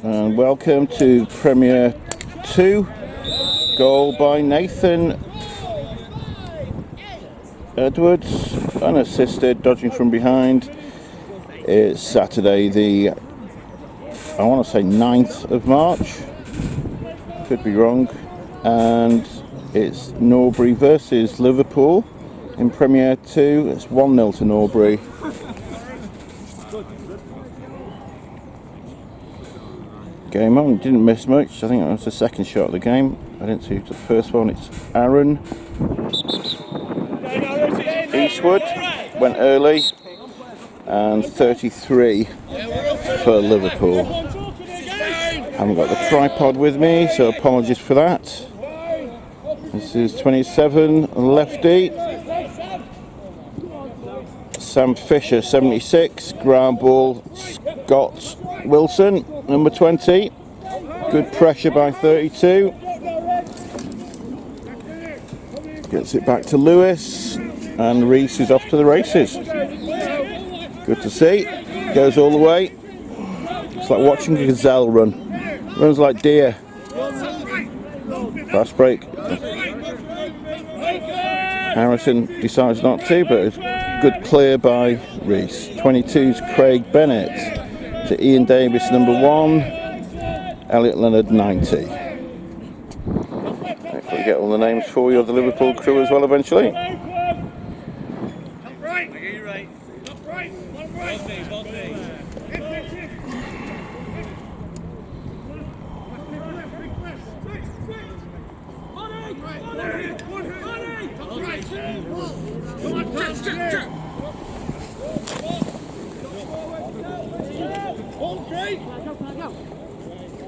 And welcome to Premier 2. Goal by Nathan Edwards, unassisted, dodging from behind. It's Saturday the, I want to say 9th of March, could be wrong, and it's Norbury versus Liverpool in Premier 2. It's 1-0 to Norbury. Game on, didn't miss much. I think that was the second shot of the game. I didn't see the first one. It's Aaron Eastwood, went early, and 33 for Liverpool. Haven't got the tripod with me, so apologies for that. This is 27, lefty. Sam Fisher, 76, ground ball, Scott Wilson, number 20. Good pressure by 32. Gets it back to Lewis, and Reese is off to the races. Good to see. Goes all the way. It's like watching a gazelle run. Runs like deer. Fast break. Harrison decides not to, but it's good clear by Reese. 22's Craig Bennett to Ian Davis, number 1. Elliot Leonard, 90. Hopefully get all the names for you of the Liverpool crew as well eventually.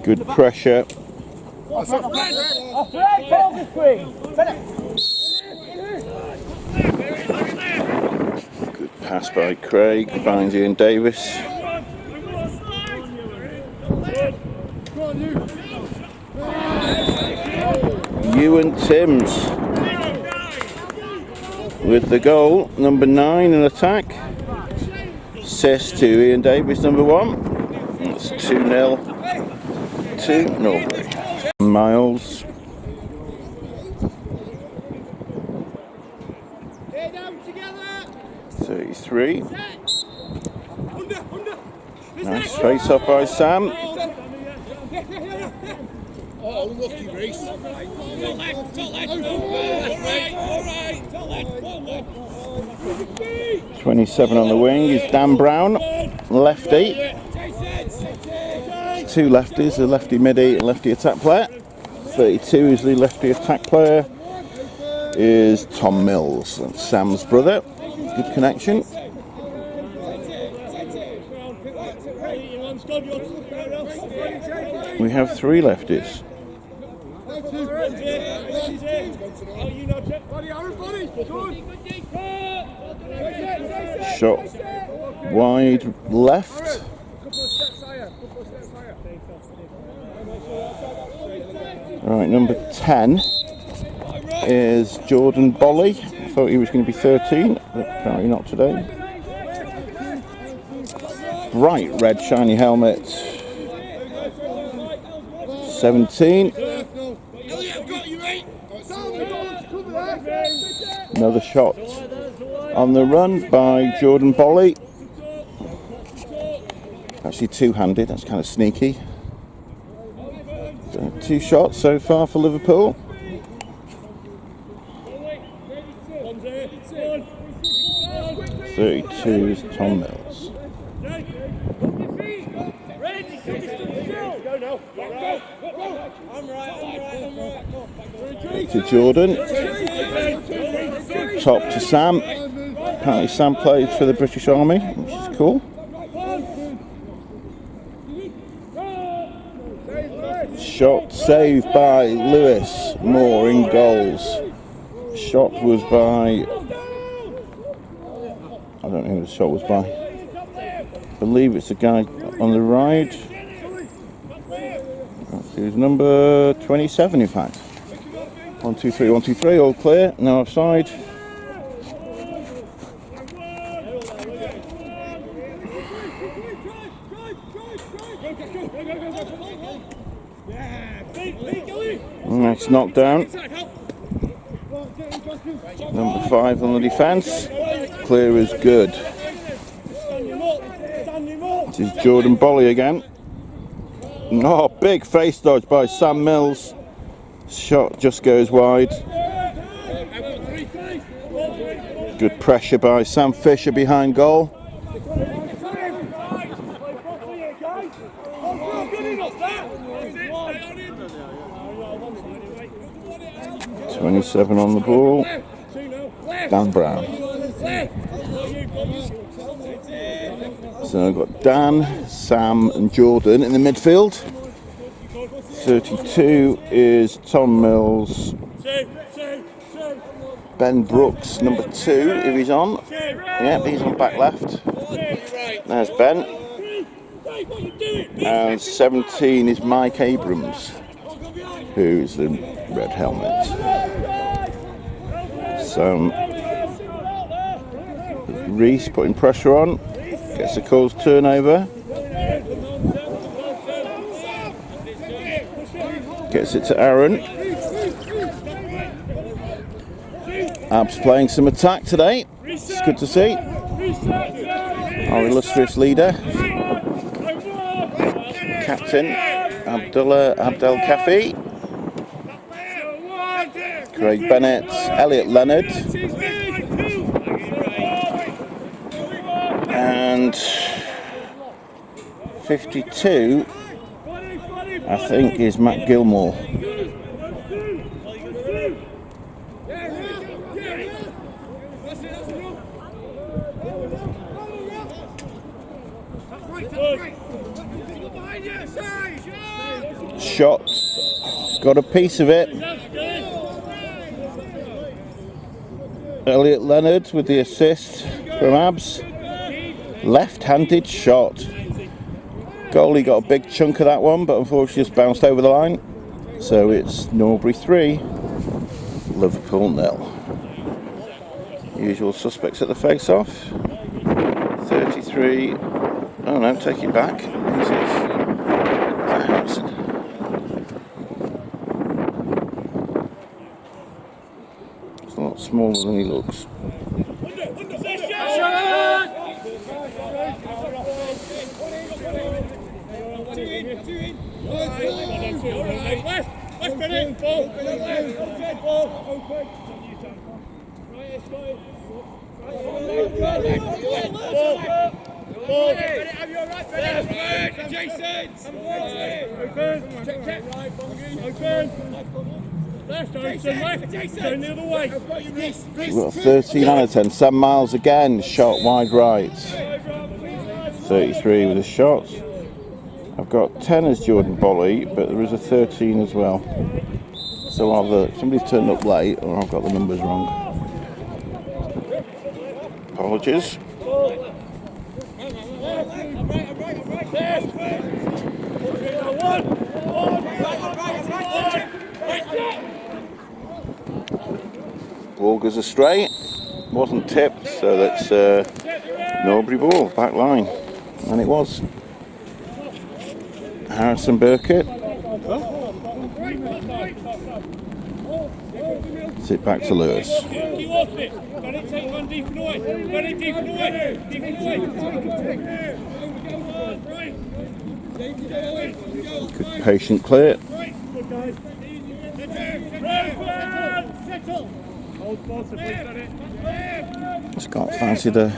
Good pressure. Good pass by Craig, finds Ian Davis. Ewan Timms with the goal, number 9 in attack. Assist to Ian Davis, number 1. It's 2-0 to Norbury. Miles. '33. Nice face off by Sam. Oh, lucky Reese. 27 on the wing is Dan Brown, lefty. 2 lefties, a lefty midi and lefty attack player. 32 is the lefty attack player, is Tom Mills, and Sam's brother. Good connection. We have 3 lefties. Shot wide left. Right, number 10 is Jordan Bolly. I thought he was going to be 13, but apparently not today. Bright red shiny helmet. 17. Another shot on the run by Jordan Bolly. Actually two-handed, that's kind of sneaky. So 2 shots so far for Liverpool. .32 is Tom Mills. To Jordan. Top to Sam. Apparently Sam plays for the British Army, which is cool. Shot saved by Lewis Moore in goals. Shot was by, I don't know who the shot was by. I believe it's the guy on the right. It was number 27 in fact. 1, 2, 3, 1, 2, 3, all clear, no offside. Nice knockdown. Number 5 on the defence. Clear is good. This is Jordan Bolly again. Oh, big face dodge by Sam Mills. Shot just goes wide. Good pressure by Sam Fisher behind goal. 27 on the ball. Dan Brown. So I've got Dan, Sam and Jordan in the midfield. 32 is Tom Mills. Ben Brooks, number 2, if he's on. Yep, he's on back left. There's Ben. And 17 is Mike Abrams, who's the red helmet. So Reese putting pressure on, gets the Coles turnover, gets it to Aaron. Abs playing some attack today, it's good to see. Our illustrious leader, Captain Abdel Kafi, Craig Bennett, Elliot Leonard, and 52 I think is Matt Gilmore. Shot, got a piece of it. Elliot Leonard with the assist from Abs. Left-handed shot. Goalie got a big chunk of that one, but unfortunately just bounced over the line. So it's Norbury 3, Liverpool 0. Usual suspects at the face-off. 33. Oh no, take it back. Who's this? Harrison. It's a lot smaller than he looks. We've got 13 out of 10. Sam Miles again, shot wide right. 33 with a shot. I've got 10 as Jordan Bolly, but there is a 13 as well. So either somebody's turned up late or I've got the numbers wrong. Apologies. Ball goes astray, wasn't tipped, so that's Norbury ball, back line, and it was. Harrison Burkett. Sit back to Lewis. Good patient clear. Just can't fancy the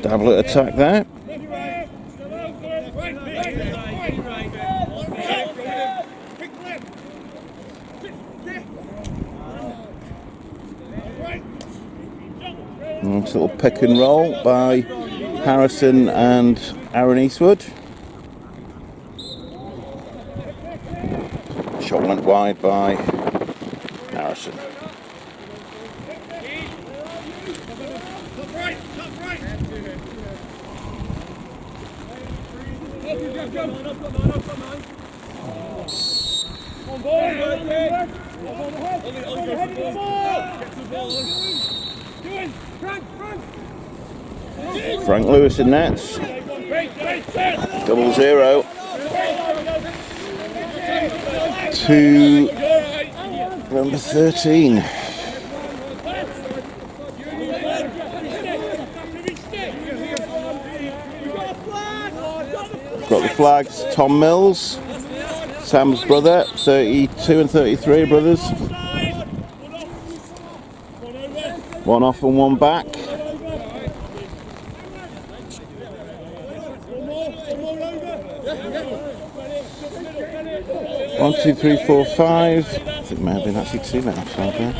double attack there. Nice little pick and roll by Harrison and Aaron Eastwood. Shot went wide by Harrison. Frank Lewis in nets. 0-0 to number 13. Got the flags. Tom Mills, Sam's brother, 32 and 33 brothers. One off and one back. 1, 2, 3, 4, 5. I think it may have been actually 2 men offside there.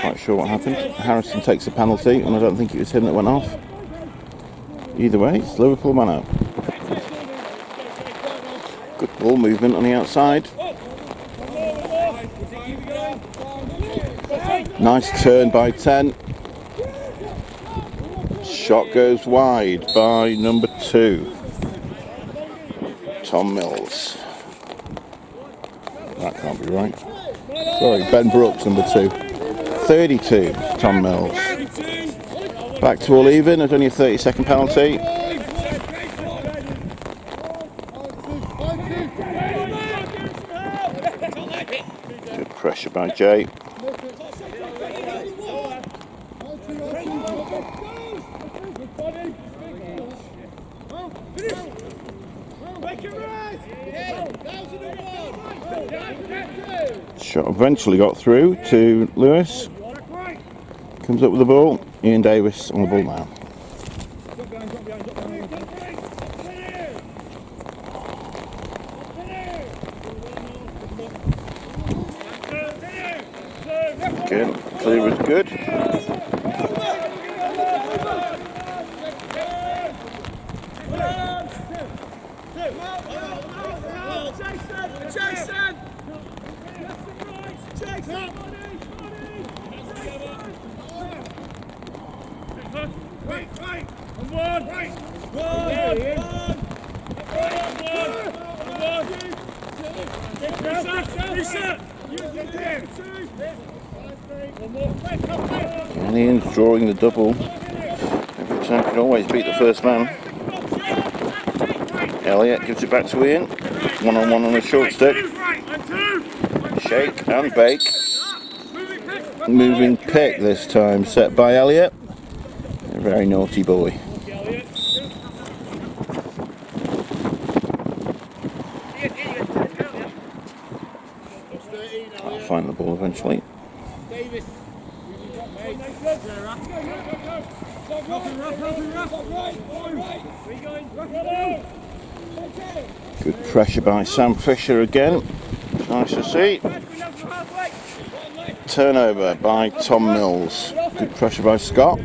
Quite sure what happened. Harrison takes a penalty, and I don't think it was him that went off. Either way, it's Liverpool man out. Good ball movement on the outside. Nice turn by 10. Shot goes wide by number 2. Tom Mills. That can't be right. Sorry, Ben Brooks, number 2. 32, Tom Mills. Back to all even, there's only a 30-second penalty. Good pressure by Jay. Shot eventually got through to Lewis. Comes up with the ball. Ian Davis on the ball now. Again, clear was good. And Ian's drawing the double. Every time can always beat the first man. Elliott gives it back to Ian. 1-on-1 on the short stick. Shake and bake. Moving pick this time, set by Elliott. A very naughty boy. I'll find the ball eventually. Good pressure by Sam Fisher again. Nice to see. Turnover by Tom Mills. Good pressure by Scott.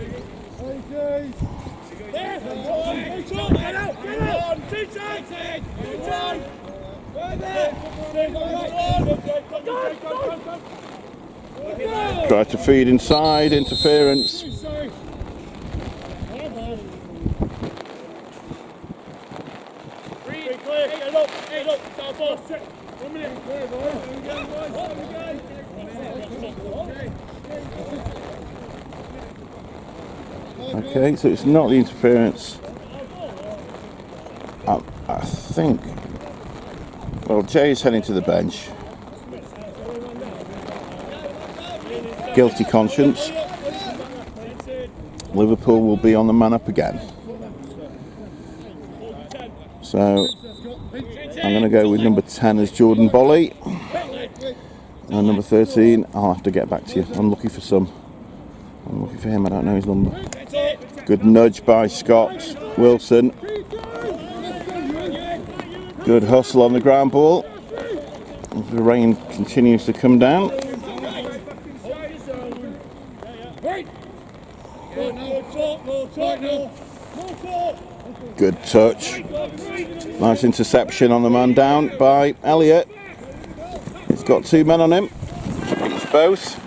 Try to feed inside, interference. Okay, so it's not the interference. I think. Well, Jay's heading to the bench. Guilty conscience. Liverpool will be on the man up again. So I'm going to go with number 10 as Jordan Bolly. And number 13, I'll have to get back to you. I'm looking for some. I'm looking for him, I don't know his number. Good nudge by Scott Wilson. Good hustle on the ground ball. The rain continues to come down. Good touch. Nice interception on the man down by Elliott. He's got 2 men on him. Beats both.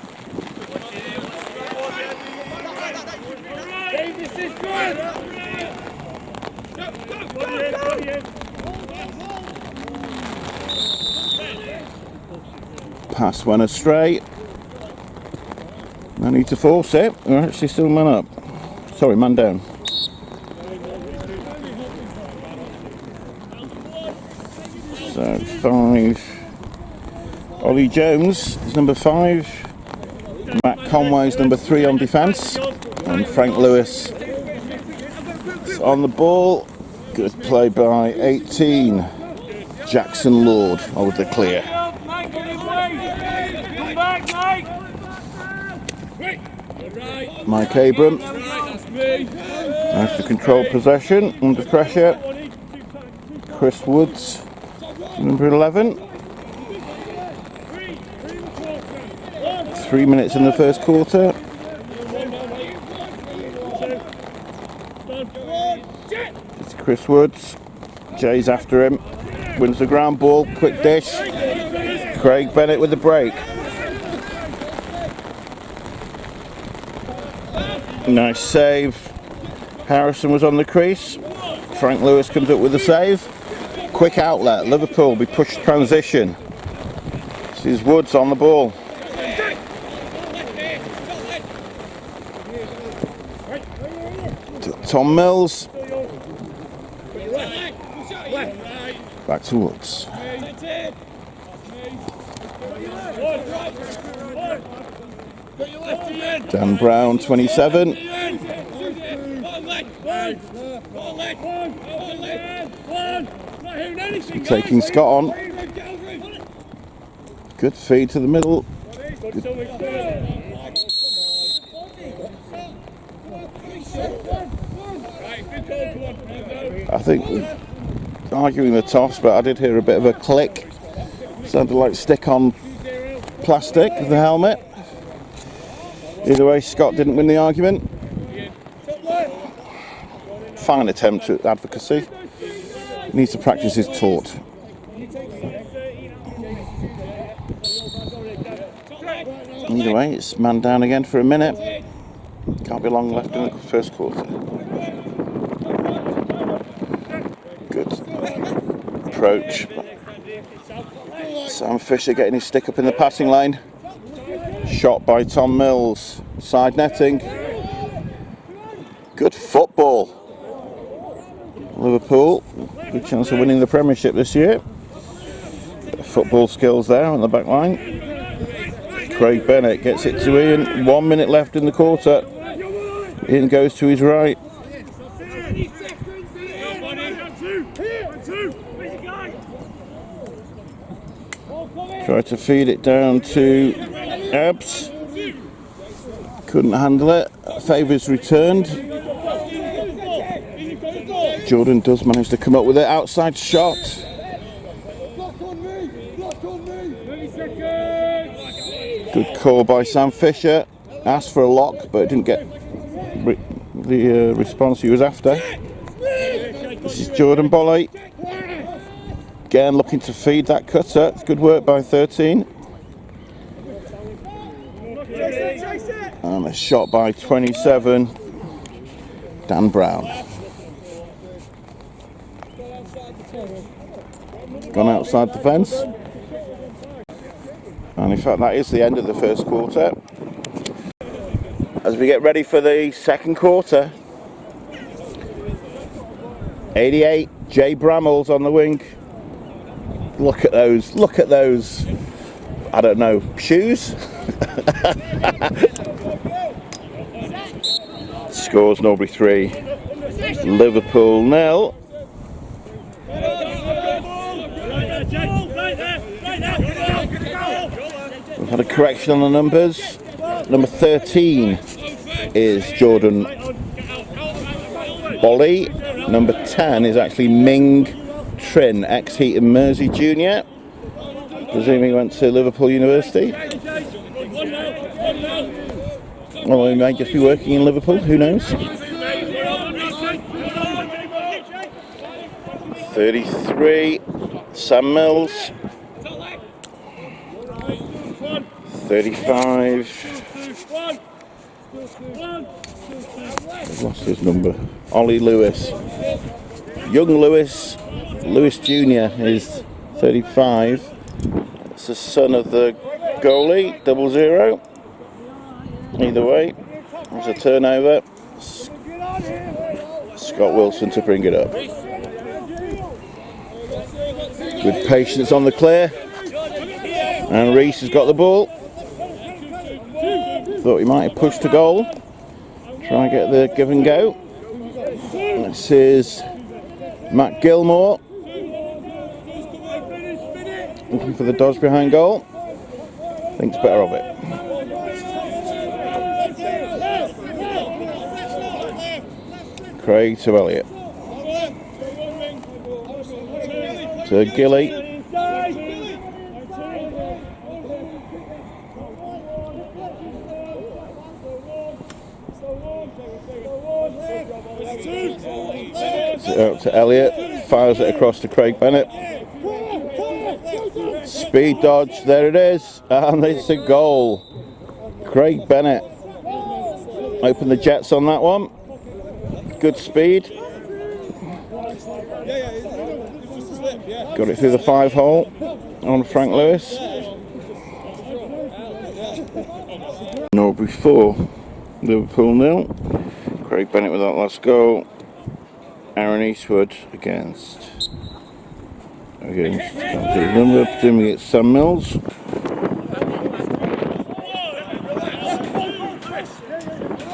Pass went astray. No need to force it. We're actually still man up. Sorry, man down. So 5. Ollie Jones is number 5. Matt Conway's number 3 on defence. And Frank Lewis is on the ball. Good play by 18. Jackson Lord over the clear. Mike Abram nice to control possession under pressure. Chris Woods, number 11. 3 minutes in the first quarter. It's Chris Woods. Jay's after him. Wins the ground ball. Quick dish. Craig Bennett with the break. Nice save. Harrison was on the crease. Frank Lewis comes up with the save. Quick outlet. Liverpool will be pushed transition. This is Woods on the ball. Tom Mills. Back to Woods. Dan Brown, 27. Taking Scott on. Good feed to the middle. Good. I think arguing the toss, but I did hear a bit of a click. Sounded like stick on plastic of the helmet. Either way, Scott didn't win the argument. Fine attempt at advocacy. Needs to practice his taught. Either way, it's man down again for a minute. Can't be long left in the first quarter. Good approach. Sam Fisher getting his stick up in the passing lane. Shot by Tom Mills. Side netting. Good football. Liverpool, good chance of winning the Premiership this year. Football skills there on the back line. Craig Bennett gets it to Ian. 1 minute left in the quarter. Ian goes to his right. Try to feed it down to Ebbs. Couldn't handle it. Favours returned. Jordan does manage to come up with it. Outside shot. Good call by Sam Fisher. Asked for a lock, but didn't get the response he was after. This is Jordan Bolly. Again looking to feed that cutter. It's good work by 13. And a shot by 27. Dan Brown. Gone outside the fence. And in fact that is the end of the first quarter. As we get ready for the second quarter. 88, Jay Bramall's on the wing. Look at those, I don't know, shoes? Scores Norbury 3, Liverpool 0. We've had a correction on the numbers. Number 13 is Jordan Bolly. Number 10 is actually Ming Trin, ex-Heaton Mersey Junior. Presuming he went to Liverpool University. Or he might just be working in Liverpool, who knows? 33, Sam Mills. 35. I've lost his number. Ollie Lewis. Young Lewis. Lewis Jr. is 35. It's the son of the goalie, 00. Either way, there's a turnover. Scott Wilson to bring it up. Good Patience on the clear. And Reese has got the ball. Thought he might have pushed to goal. Try and get the give and go. This is Matt Gilmore. Looking for the dodge behind goal. Thinks better of it. Craig to Elliott. To Gilly. Out to Elliott, fires it across to Craig Bennett. Speed dodge, there it is, and it's a goal. Craig Bennett opened the jets on that one. Good speed. Got it through the 5-hole on Frank Lewis. Norbury 4, Liverpool 0. Craig Bennett with that last goal. Aaron Eastwood against number, presuming it's Sam Mills.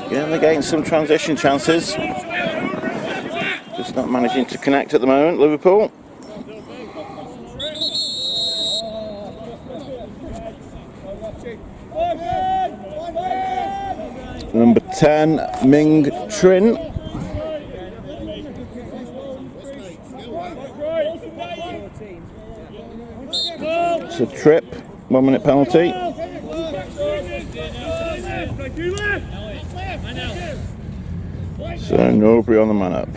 Yeah, they're getting some transition chances. Just not managing to connect at the moment, Liverpool. Number 10, Ming Trin. It's a trip, 1 minute penalty. So Norbury on the man up.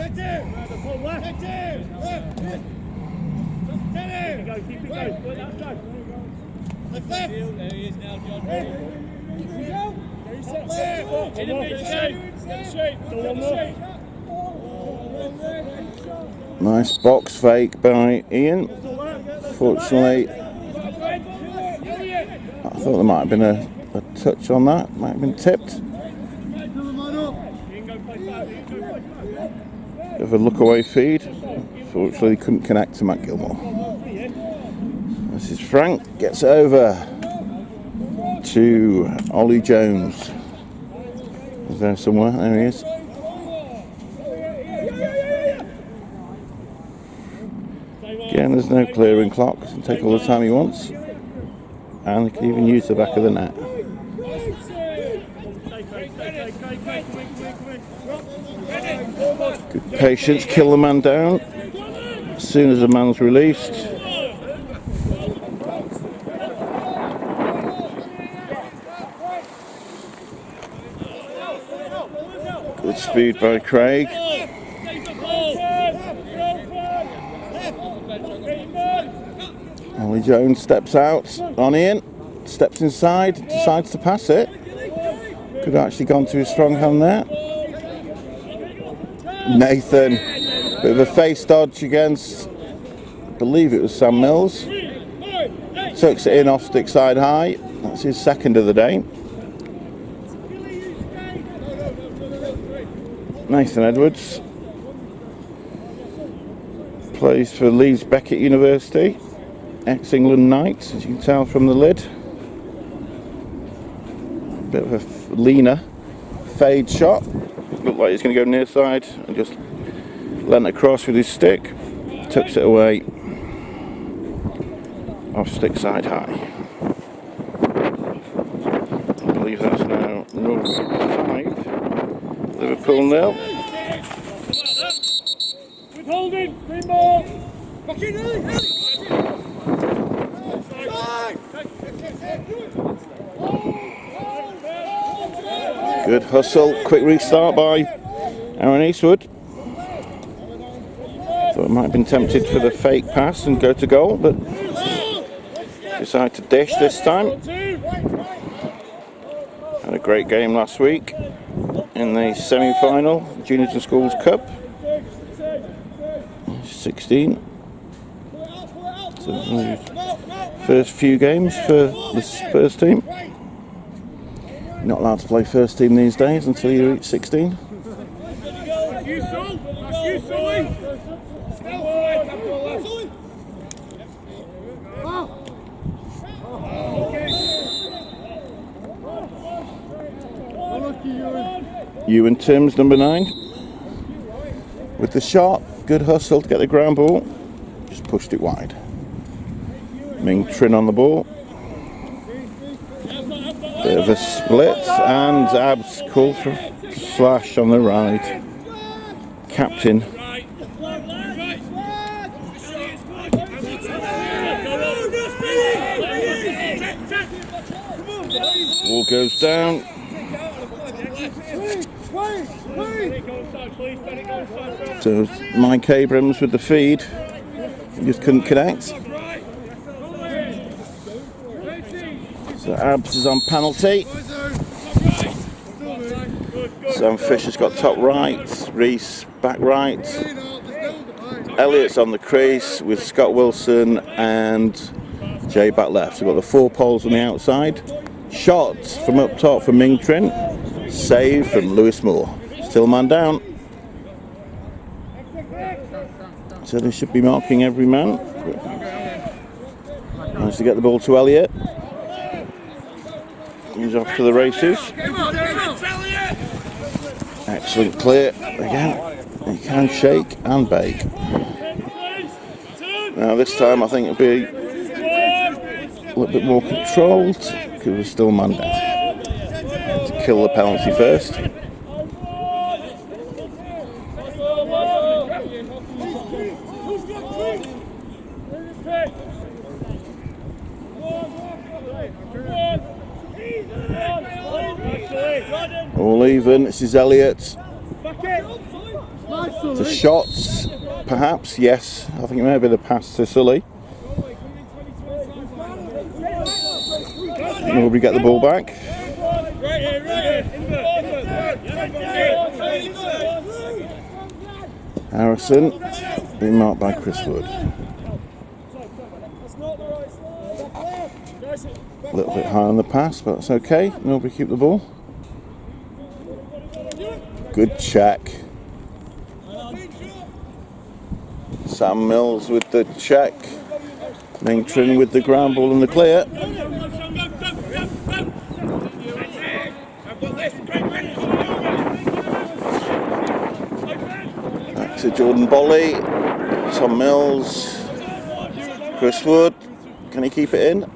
Nice box fake by Ian. Fortunately, I thought there might have been a touch on that, might have been tipped. Bit of a look away feed. Fortunately, couldn't connect to Matt Gilmore. This is Frank, gets it over to Ollie Jones. Is there somewhere? There he is. Again, there's no clearing clock, so he can take all the time he wants. And he can even use the back of the net. Good patience, kill the man down as soon as the man's released. Good speed by Craig. Ollie Jones steps out on Ian, steps inside, decides to pass it. Could have actually gone to his strong hand there. Nathan, bit of a face dodge against, I believe it was Sam Mills. Tucks it in off stick side high. That's his second of the day. Nathan Edwards plays for Leeds Beckett University, ex-England Knights, as you can tell from the lid. Bit of a leaner fade shot. Looked like he's going to go near side and just leant across with his stick. Tucks it away off stick side high. I believe that's now Norbury 5, Liverpool 0. Withholding, green ball. Back in, Good hustle, quick restart by Aaron Eastwood. Thought it might have been tempted for the fake pass and go to goal, but decided to dish this time. Had a great game last week in the semi-final, Juniors and Schools Cup. 16. So the first few games for this first team. You're not allowed to play first team these days until you reach 16. Ewan Timms, number 9. With the shot, good hustle to get the ground ball. Just pushed it wide. Ming Trin on the ball. Bit of a split and Abs call for slash on the right. Captain. Ball goes down. So Mike Abrams with the feed. He just couldn't connect. So Abs is on penalty. Sam Fisher's got top right. Reese back right. Elliott's on the crease with Scott Wilson and Jay back left. So we've got the 4 poles on the outside. Shots from up top from Ming Trin. Save from Lewis Moore. Still man down. So they should be marking every man. Managed to get the ball to Elliott. He's off to the races. Excellent clear. Again, he can shake and bake. Now this time I think it'll be a little bit more controlled because we're still man down. To kill the penalty first. All even. This is Elliott. The shots, perhaps. Yes, I think it may have been a pass to Sully. Norbury get the ball back. Harrison being marked by Chris Wood. A little bit high on the pass, but that's okay. Norbury keep the ball. Good check. Sam Mills with the check. Ming Trin with the ground ball and the clear. Back to Jordan Bolly. Tom Mills. Chris Wood. Can he keep it in?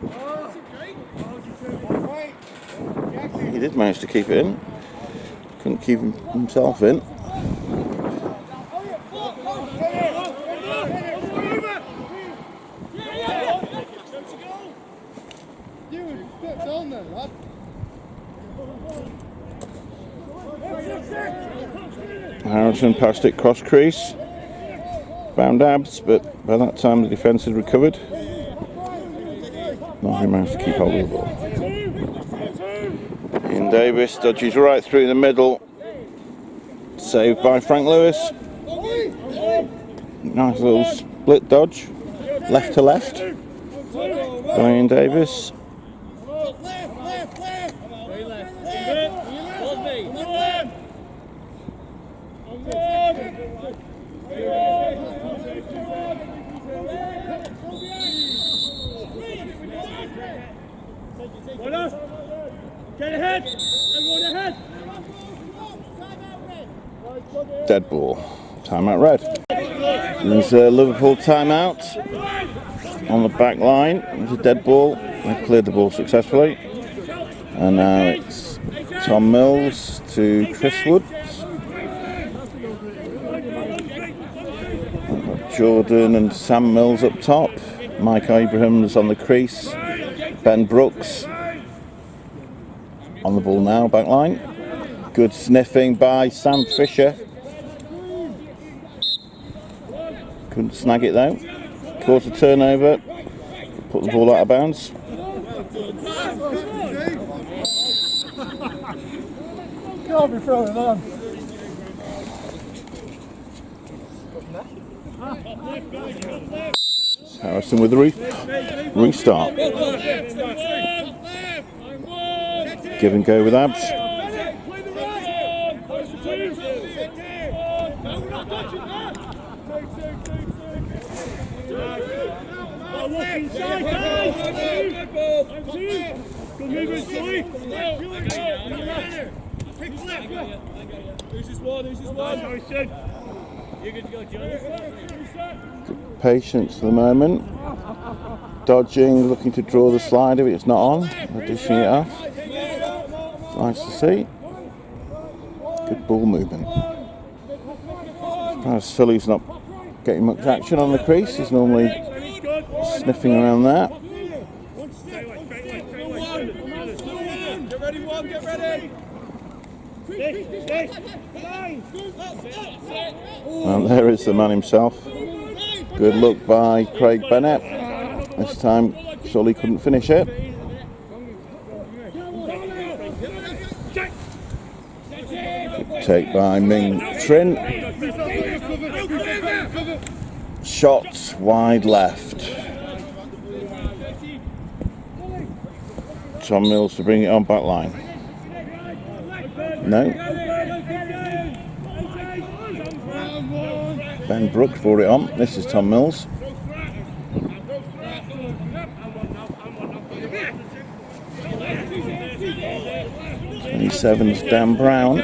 He did manage to keep it in. Couldn't keep himself in. Harrison passed it cross crease. Found Abs, but by that time the defence had recovered. Norbury managed to keep hold of the ball. Ian Davis dodges right through the middle. Saved by Frank Lewis. Nice little split dodge. Left to left. By Ian Davis. Get ahead! Everyone ahead! Dead ball. Timeout red. There's a Liverpool timeout on the back line. There's a dead ball. They've cleared the ball successfully. And now it's Tom Mills to Chris Woods. Jordan and Sam Mills up top. Mike Abrahams on the crease. Ben Brooks on the ball now, back line. Good sniffing by Sam Fisher. Couldn't snag it though. Caused a turnover. Put the ball out of bounds. Can't be throwing on. Harrison with the restart. Give and go with Abs. look inside, guys. Good movement, Sully. Who's this one? Harrison. You're good to go, John. Patience for the moment. Dodging, looking to draw the slide if it's not on. They're dishing it off. Nice to see. Good ball movement. Kind of Sully's not getting much action on the crease. He's normally sniffing around there. Get ready, one, get ready. And there is the man himself. Good look by Craig Bennett. This time Sully couldn't finish it. Good take by Ming Trin. Shot wide left. Tom Mills to bring it on back line. No. Ben Brooks brought it on. This is Tom Mills. '27's Dan Brown.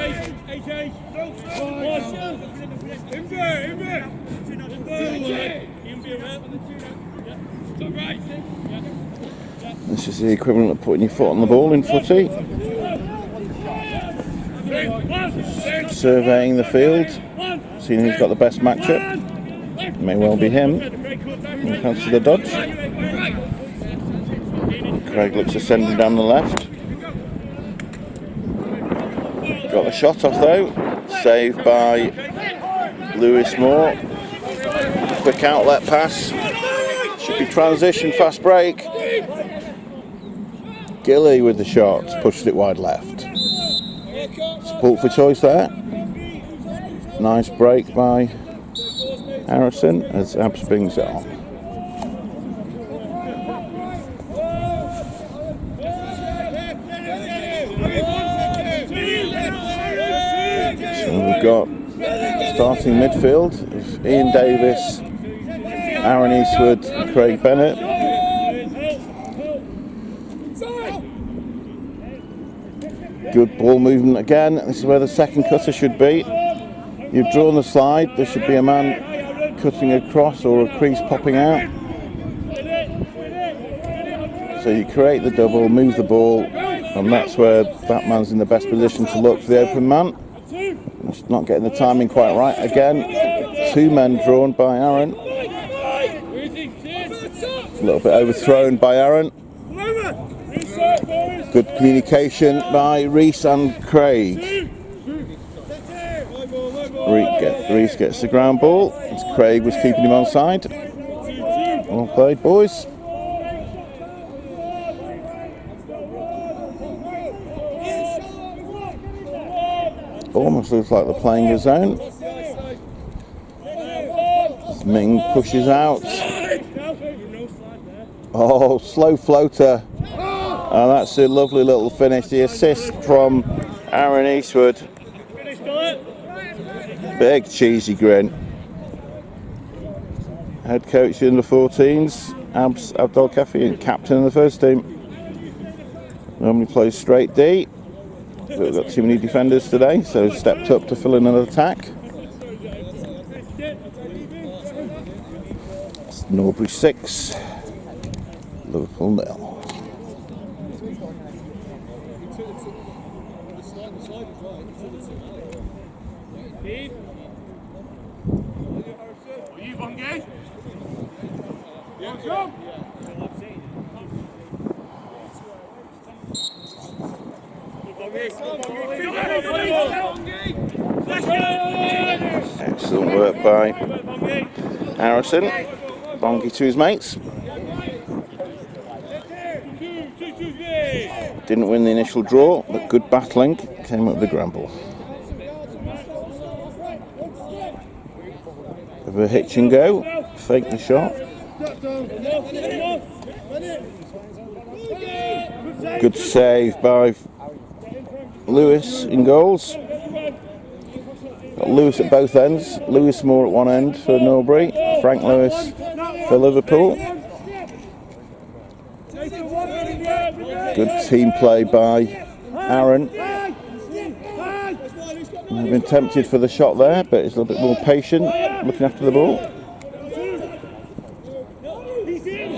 This is the equivalent of putting your foot on the ball in footy. Surveying the field, seeing who's got the best matchup. May well be him. He fancy the dodge. Craig looks to send him down the left. Got the shot off though. Saved by Lewis Moore. Quick outlet pass. Should be transition, fast break. Gilly with the shot, pushed it wide left. Support for choice there. Nice break by Harrison as Abs brings it on. So we've got starting midfield of Ian Davis, Aaron Eastwood, Craig Bennett. Good ball movement again. This is where the second cutter should be. You've drawn the slide. There should be a man cutting across or a crease popping out. So you create the double, move the ball, and that's where that man's in the best position to look for the open man. Just not getting the timing quite right. Again, two men drawn by Aaron. A little bit overthrown by Aaron. Good communication by Reese and Craig. Reese gets the ground ball. As Craig was keeping him on side. Well played, boys. Almost looks like they're playing a zone. Ming pushes out. Oh, slow floater. And that's a lovely little finish. The assist from Aaron Eastwood. Big cheesy grin. Head coach in the 14s, Abdul Kafi, and captain in the first team. Normally plays straight D. But we've got too many defenders today, so stepped up to fill in an attack. It's Norbury 6, Liverpool 0. Excellent work by Harrison. Bongi to his mates. Didn't win the initial draw, but good battling. Came up with the ground ball. Of a hitch and go. Fake the shot. Good save by Lewis in goals. Got Lewis at both ends. Lewis Moore at one end for Norbury. Frank Lewis for Liverpool. Good team play by Aaron. I've been tempted for the shot there, but he's a little bit more patient, looking after the ball.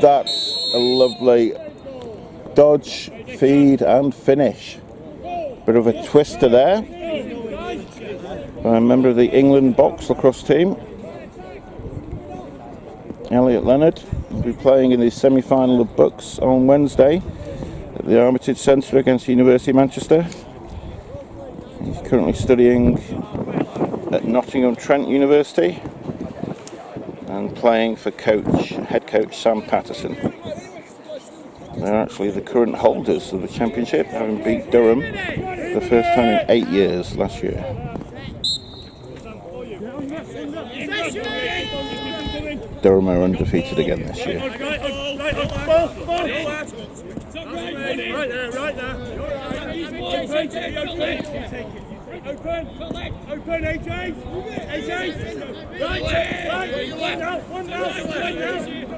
That's a lovely dodge, feed and finish. Bit of a twister there by a member of the England box lacrosse team. Elliot Leonard will be playing in the semi-final of Bucks on Wednesday at the Armitage Centre against University of Manchester. He's currently studying at Nottingham Trent University and playing for head coach Sam Patterson. They're actually the current holders of the championship, having beat Durham for the first time in 8 years last year. Durham are undefeated again this year. Open, AJ!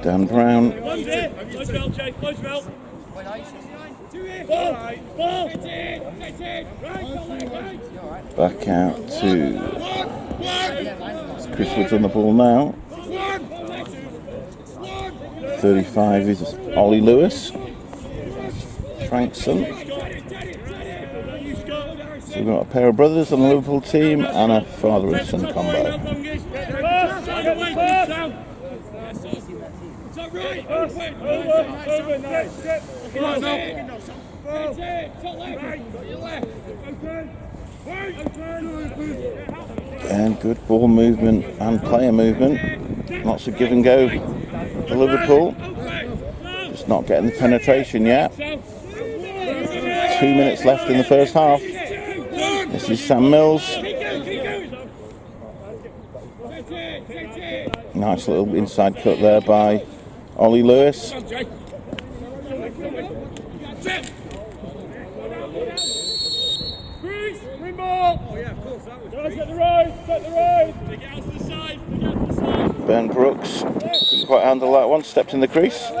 Dan Brown. Back out to Chris Woods on the ball now. 35 is Ollie Lewis. Frankson. So we've got a pair of brothers on the Liverpool team and a father and son combo. And good ball movement and player movement. Lots of give and go for Liverpool. Just not getting the penetration yet. 2 minutes left in the first half. This is Sam Mills. Nice little inside cut there by Ollie Lewis. Ben Brooks couldn't quite handle that one, stepped in the crease.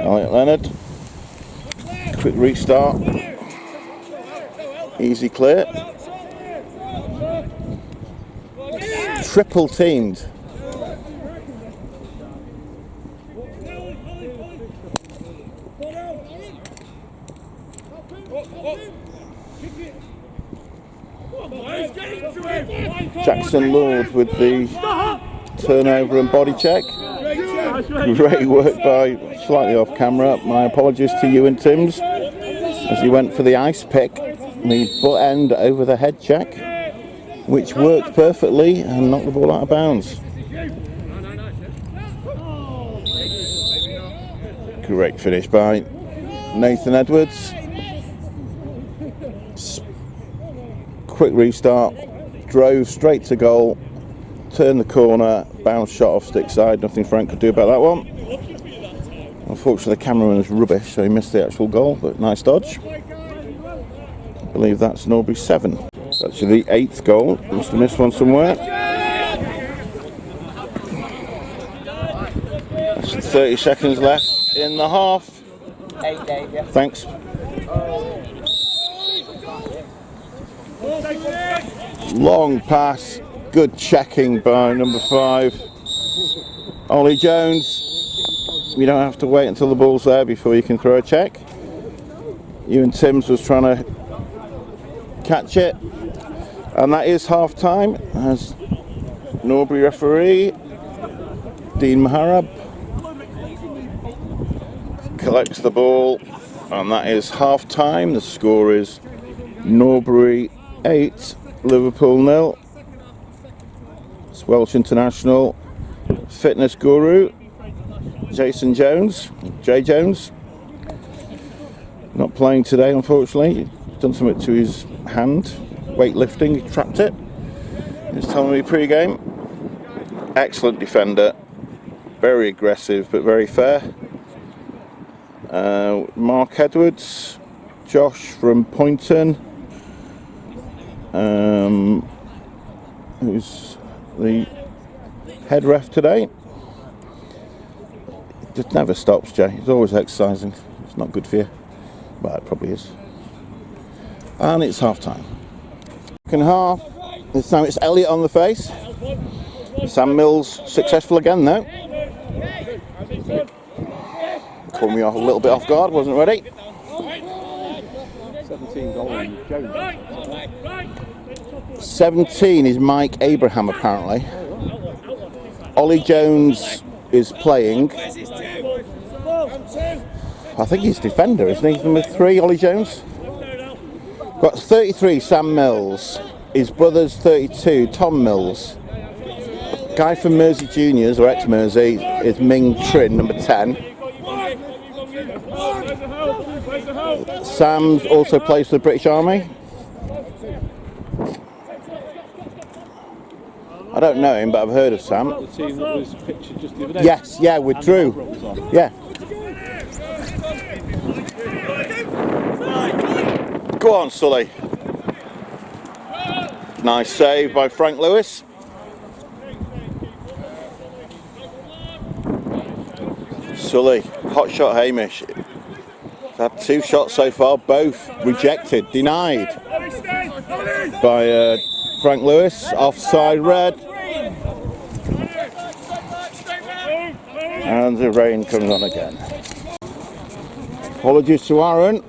Elliot Leonard. Quick restart. Easy clear. Triple teamed. Jackson Lord with the turnover and body check. Great work by, slightly off camera, my apologies to Ewan Timms, as he went for the ice pick, the butt end over the head check, which worked perfectly and knocked the ball out of bounds. Great finish by Nathan Edwards. Quick restart, drove straight to goal, turned the corner, bounce shot off stick side, nothing Frank could do about that one. Unfortunately the cameraman was rubbish, so he missed the actual goal, but nice dodge. I believe that's Norbury 7. That's actually the 8th goal, must have missed one somewhere. That's 30 seconds left in the half. 8, Dave, yeah. Thanks. Long pass, good checking by number 5, Ollie Jones. You don't have to wait until the ball's there before you can throw a check. Ewan Timms was trying to catch it, and that is half time as Norbury referee Dean Maharab collects the ball, and that is half time. The score is Norbury 8, Liverpool 0. It's Welsh international fitness guru Jason Jones, J Jones, not playing today unfortunately. He's done something to his hand, weightlifting, he trapped it. He was telling me pre-game. Excellent defender, very aggressive but very fair. Mark Edwards, Josh from Poynton, who's the head ref today. Just never stops, Jay. He's always exercising. He's not good for you. Well, it probably is. And it's half time. Second half. This time it's Elliot on the face. Sam Mills successful again though. Caught me off a little bit off guard, wasn't ready. 17 goal on Jones. 17 is Mike Abraham apparently. Ollie Jones is playing. I think he's defender, isn't he? Number 3, Ollie Jones. Got 33, Sam Mills. His brother's 32, Tom Mills. Guy from Mersey Juniors, or ex-Mersey, is Ming Trin, number 10. Sam also plays for the British Army. I don't know him, but I've heard of Sam. The team that was pictured just the other day. Yes, yeah, with Drew. Yeah. Go on, Sully. Nice save by Frank Lewis. Sully, hot shot Hamish. He's had 2 shots so far, both rejected, denied by Frank Lewis. Offside red. And the rain comes on again. Apologies to Aaron.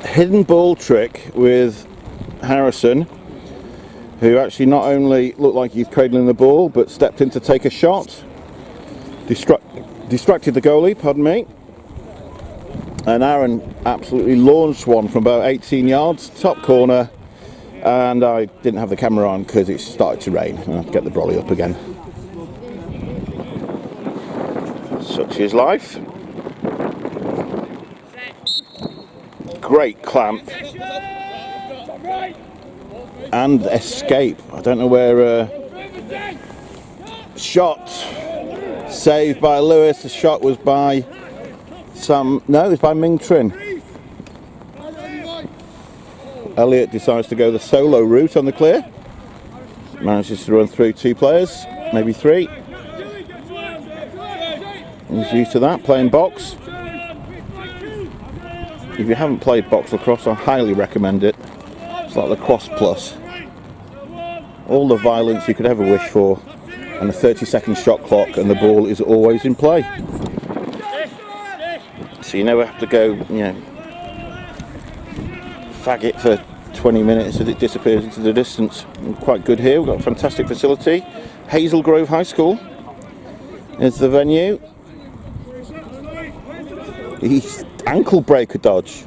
Hidden ball trick with Harrison, who actually not only looked like he's cradling the ball, but stepped in to take a shot. Distracted the goalie, pardon me. And Aaron absolutely launched one from about 18 yards, top corner. And I didn't have the camera on because it started to rain. I have to get the brolly up again. Such is life. Great clamp. And escape. I don't know where... shot. Saved by Lewis. The shot was by Sam... No, it was by Ming Trin. Elliot decides to go the solo route on the clear. Manages to run through 2 players, maybe 3. He's used to that, playing box. If you haven't played box lacrosse, I highly recommend it. It's like lacrosse plus. All the violence you could ever wish for, and a 30-second shot clock, and the ball is always in play. So you never have to go, fag it for 20 minutes as it disappears into the distance. Quite good here. We've got a fantastic facility. Hazel Grove High School is the venue. He's ankle breaker dodge.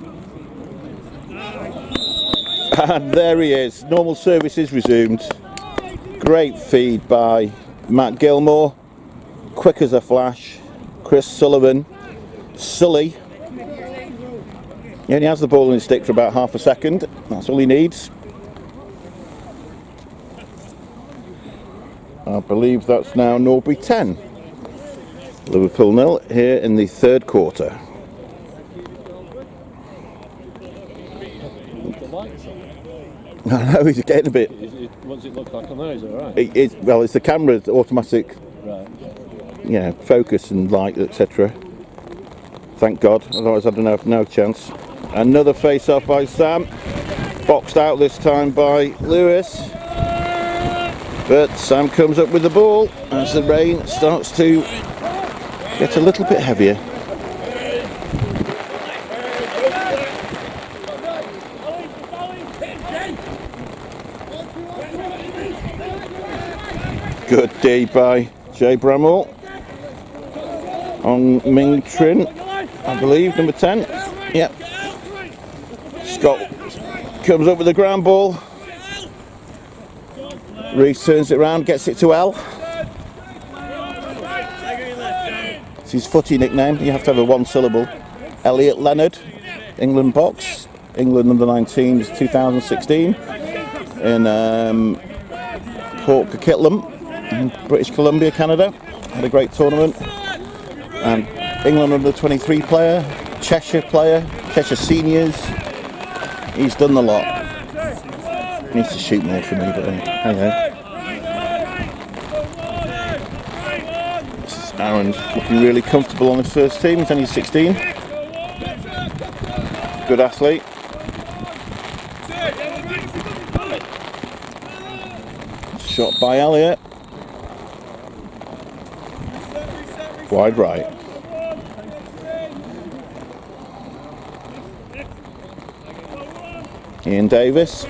And there he is. Normal service is resumed. Great feed by Matt Gilmore. Quick as a flash. Chris Sullivan. Sully. He only has the ball in his stick for about half a second. That's all he needs. I believe that's now Norbury 10. Liverpool 0 here in the 3rd quarter. I know, he's getting a bit... What does it look like on those, alright? Well, it's the camera's automatic, right. Focus and light, etc. Thank God, otherwise I'd have no chance. Another face-off by Sam. Boxed out this time by Lewis. But Sam comes up with the ball as the rain starts to get a little bit heavier. Good D by Jay Bramwell on Ming Trin, I believe, number 10. Yep. Scott comes up with the ground ball. Reese turns it around, gets it to L. It's his footy nickname. You have to have a 1 syllable. Elliot Leonard, England box. England under 19s 2016 in Port Coquitlam in British Columbia, Canada. Had a great tournament. And England under 23 player, Cheshire seniors. He's done the lot. He needs to shoot more for me, but hey ho. Aaron's looking really comfortable on his first team. He's only 16. Good athlete. Shot by Elliot. Wide right. Ian Davis.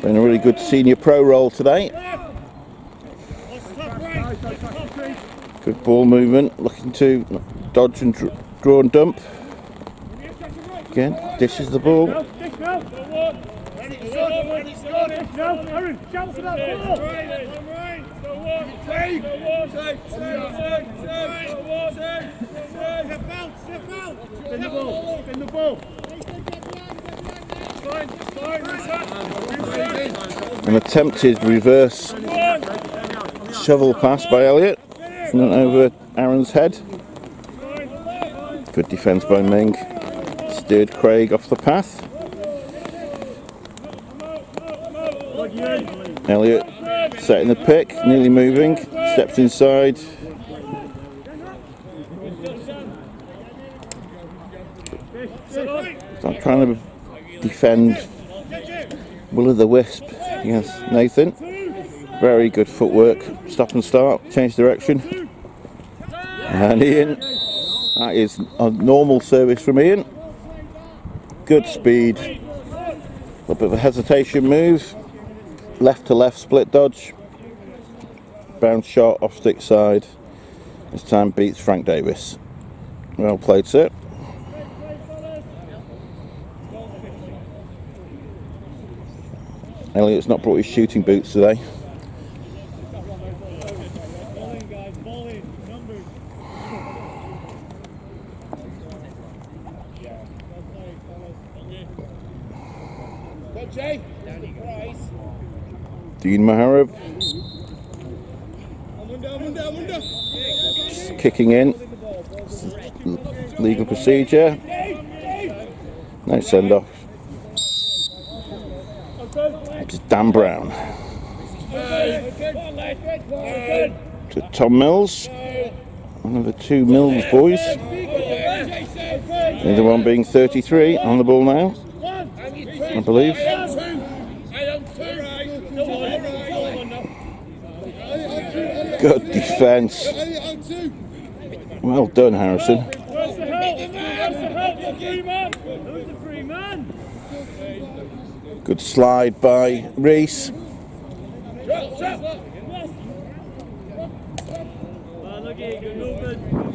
In a really good senior pro role today. Good ball movement, looking to dodge and draw and dump. Again, dishes the ball. An attempted reverse shovel pass by Elliot. Not over Aaron's head. Good defence by Ming. Steered Craig off the path. Elliot setting the pick, nearly moving, steps inside. Start trying to defend Will of the Wisp against Nathan. Very good footwork, stop and start, change direction. And Ian, that is a normal service from Ian. Good speed, a little bit of a hesitation move, left to left split dodge, bounce shot off stick side. This time beats Frank Davis. Well played, sir. Elliot's not brought his shooting boots today. Dean Maharab just kicking in. Legal procedure. No send off. It's Dan Brown. To Tom Mills. One of the two Mills boys. The other one being 33 on the ball now, I believe. Good defence. Well done, Harrison. Good slide by Reese.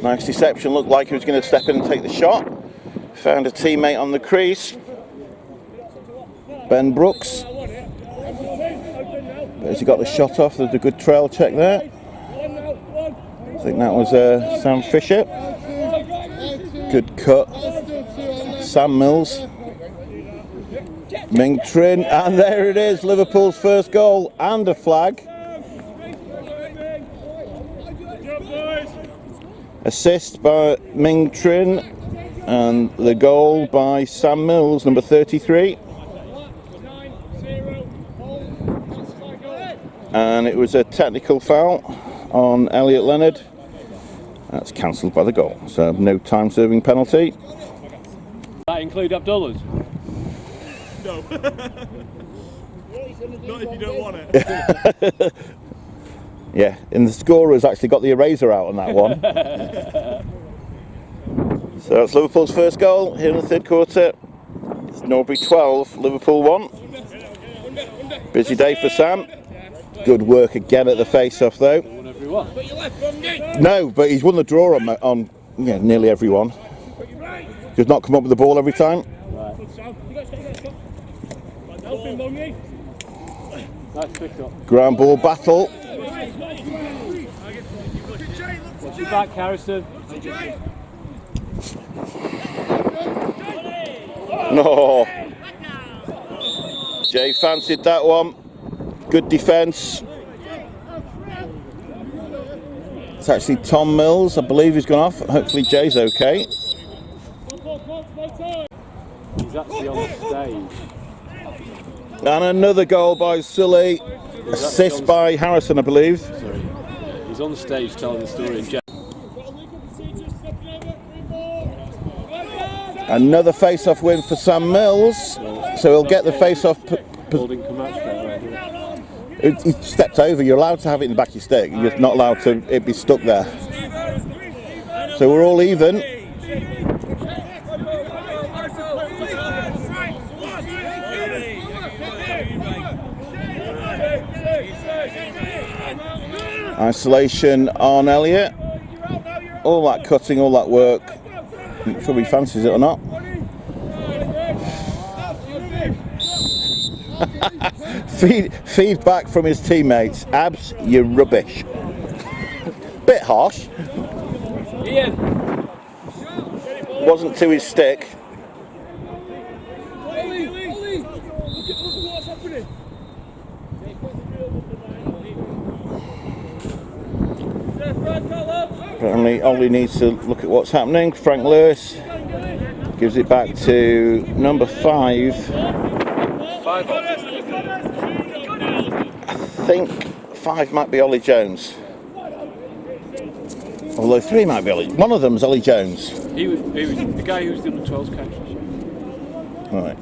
Nice deception, looked like he was going to step in and take the shot. Found a teammate on the crease. Ben Brooks. But as he got the shot off, there's a good trail check there. I think that was Sam Fisher. Good cut. Sam Mills. Ming Trin, and there it is, Liverpool's first goal and a flag. Assist by Ming Trin and the goal by Sam Mills, number 33. And it was a technical foul on Elliot Leonard. That's cancelled by the goal, so no time serving penalty. Does that include Abdullah's? No. Not if you don't want it. Yeah, and the scorer's actually got the eraser out on that one. So that's Liverpool's first goal here in the third quarter. It's Norbury 12, Liverpool 1. Busy day for Sam. Good work again at the face-off though. No, but he's won the draw on yeah, nearly every one. Just not come up with the ball every time. Ground ball battle. Watch your back, Harrison. No. Jay fancied that one. Good defence. It's actually Tom Mills, I believe, he's gone off. Hopefully Jay's okay. He's actually on stage. And another goal by Sully. Assist by Harrison, I believe. Sorry. He's was on the stage telling the story in Jack. Another face-off win for Sam Mills, so he'll get the face-off. Holding Camacho right He stepped over. You're allowed to have it in the back of your stick. You're not allowed to it be stuck there. So we're all even. Isolation on Elliot. All that cutting, all that work. I'm sure he fancies it or not. Feedback from his teammates. Abs, you're rubbish. Bit harsh. Ian. Wasn't to his stick. Apparently Ollie needs to look at what's happening. Frank Lewis gives it back to number 5. I think 5 might be Ollie Jones. Although 3 might be Ollie. One of them's Ollie Jones. He was the guy who was doing the 12's coach. Right.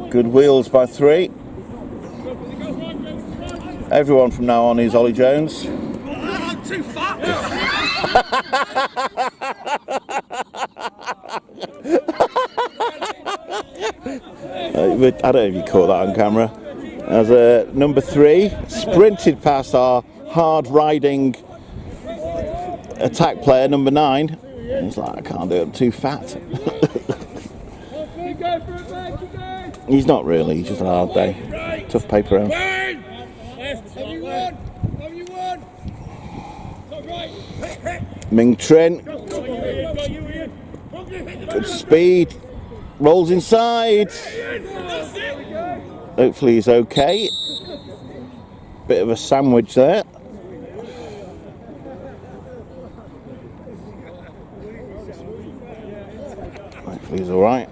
Good wheels by 3. Everyone from now on is Ollie Jones. I'm too fat. I don't know if you caught that on camera. As number 3 sprinted past our hard-riding attack player, number 9. He's like, I can't do it, I'm too fat. He's not really, he's just a hard day. Tough paper round. Ming Trin. Good speed. Rolls inside. Hopefully he's okay. Bit of a sandwich there. Hopefully he's alright.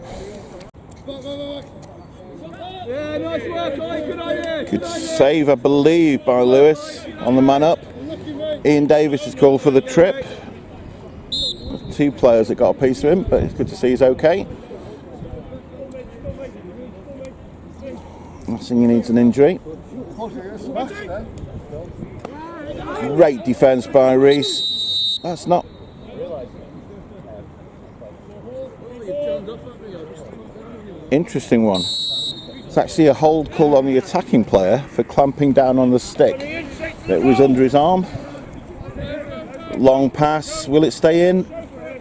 Good save, I believe, by Lewis on the man up. Ian Davis is called for the trip. There's 2 players that got a piece of him, but it's good to see he's okay. Not saying he needs an injury. Great defence by Reese. That's not. Interesting one. It's actually a hold call on the attacking player for clamping down on the stick that was under his arm. Long pass. Will it stay in?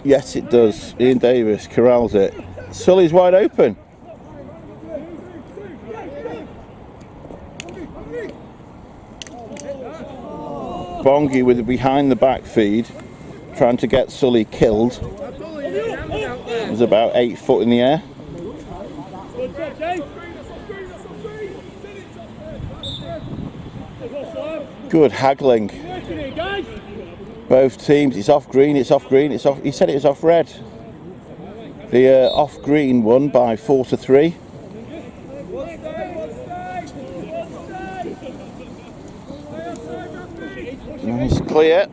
Yes, it does. Ian Davis corrals it. Sully's wide open. Bongi with the behind the back feed, trying to get Sully killed. It was about 8 foot in the air. Good haggling. Both teams. It's off green. It's off green. It's off. He said it was off red. The off green won by 4-3. Nice clear.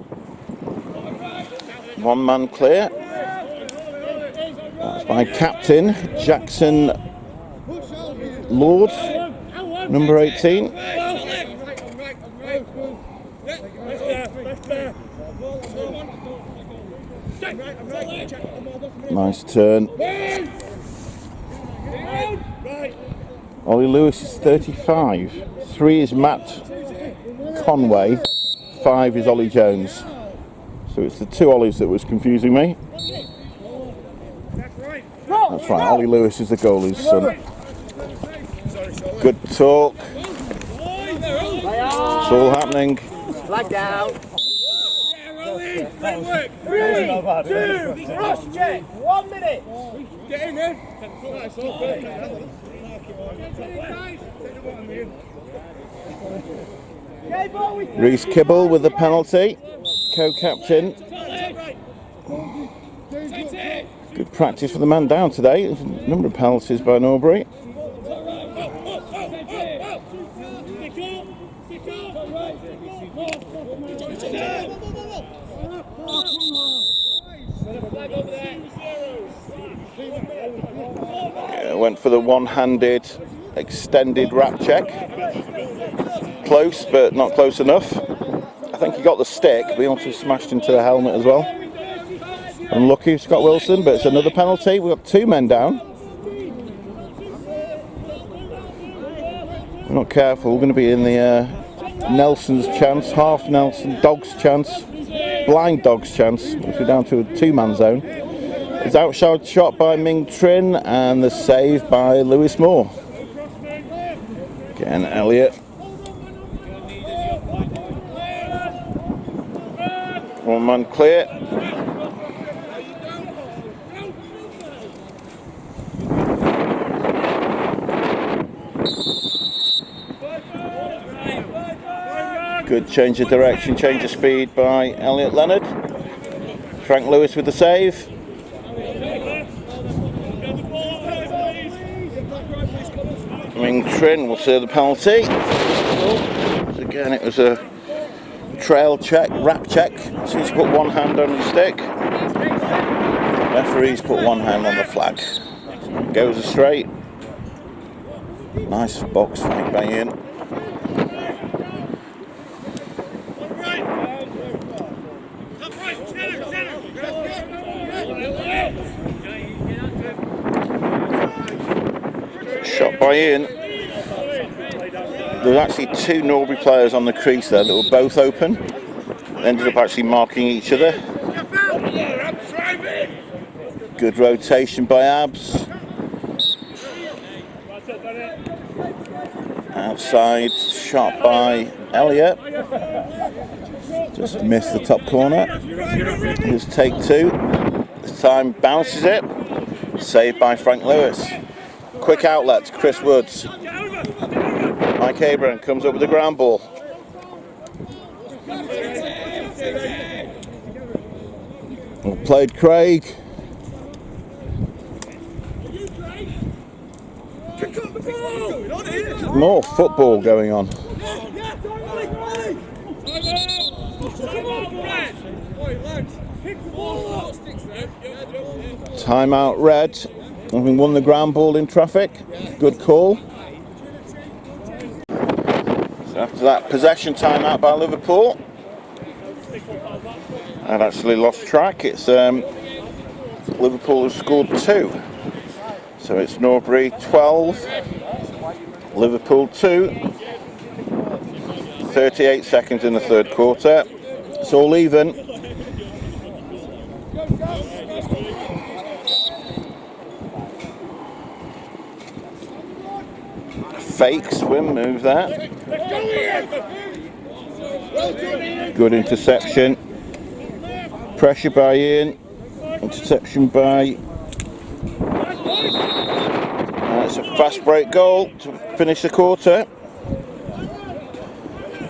One man clear. That's by captain Jackson Lord, number 18. Nice turn. Ollie Lewis is 35. 3 is Matt Conway. 5 is Ollie Jones. So it's the 2 Ollies that was confusing me. That's right, Ollie Lewis is the goalie's son. Good talk. It's all happening. Flag down. 3, 2, rush check. 1 minute. Get in there. Reese Kibble with the penalty. Co-captain. Good practice for the man down today. A number of penalties by Norbury. Yeah, went for the one-handed extended wrap check. Close, but not close enough. I think he got the stick, but he also smashed into the helmet as well. Unlucky Scott Wilson, but it's another penalty. We've got 2 men down. We're not careful, we're going to be in the Nelson's chance, half Nelson, dog's chance, blind dog's chance, which we're down to a 2-man zone. It's outside shot by Ming Trin and the save by Lewis Moore. Again, Elliott. One man clear. Good change of direction, change of speed by Elliott Leonard. Frank Lewis with the save. Ming Trin will serve the penalty. So again, it was a trail check, wrap check. So he's put one hand on the stick. Referee's put one hand on the flag. Goes straight. Nice box fight by Ian. Shot by Ian. There were actually 2 Norbury players on the crease there that were both open. They ended up actually marking each other. Good rotation by Abs. Outside shot by Elliott. Just missed the top corner. Here's take 2. This time bounces it. Saved by Frank Lewis. Quick outlet, Chris Woods. Mike Abraham comes up with the ground ball. Well played, Craig. More football going on. Timeout red. Having won the ground ball in traffic. Good call. So after that possession timeout by Liverpool. I'd actually lost track. It's Liverpool has scored 2. So it's Norbury 12, Liverpool 2. 38 seconds in the third quarter. It's all even. Fake swim move there. Good interception. Pressure by Ian. Interception by. It's a fast break goal to finish the quarter.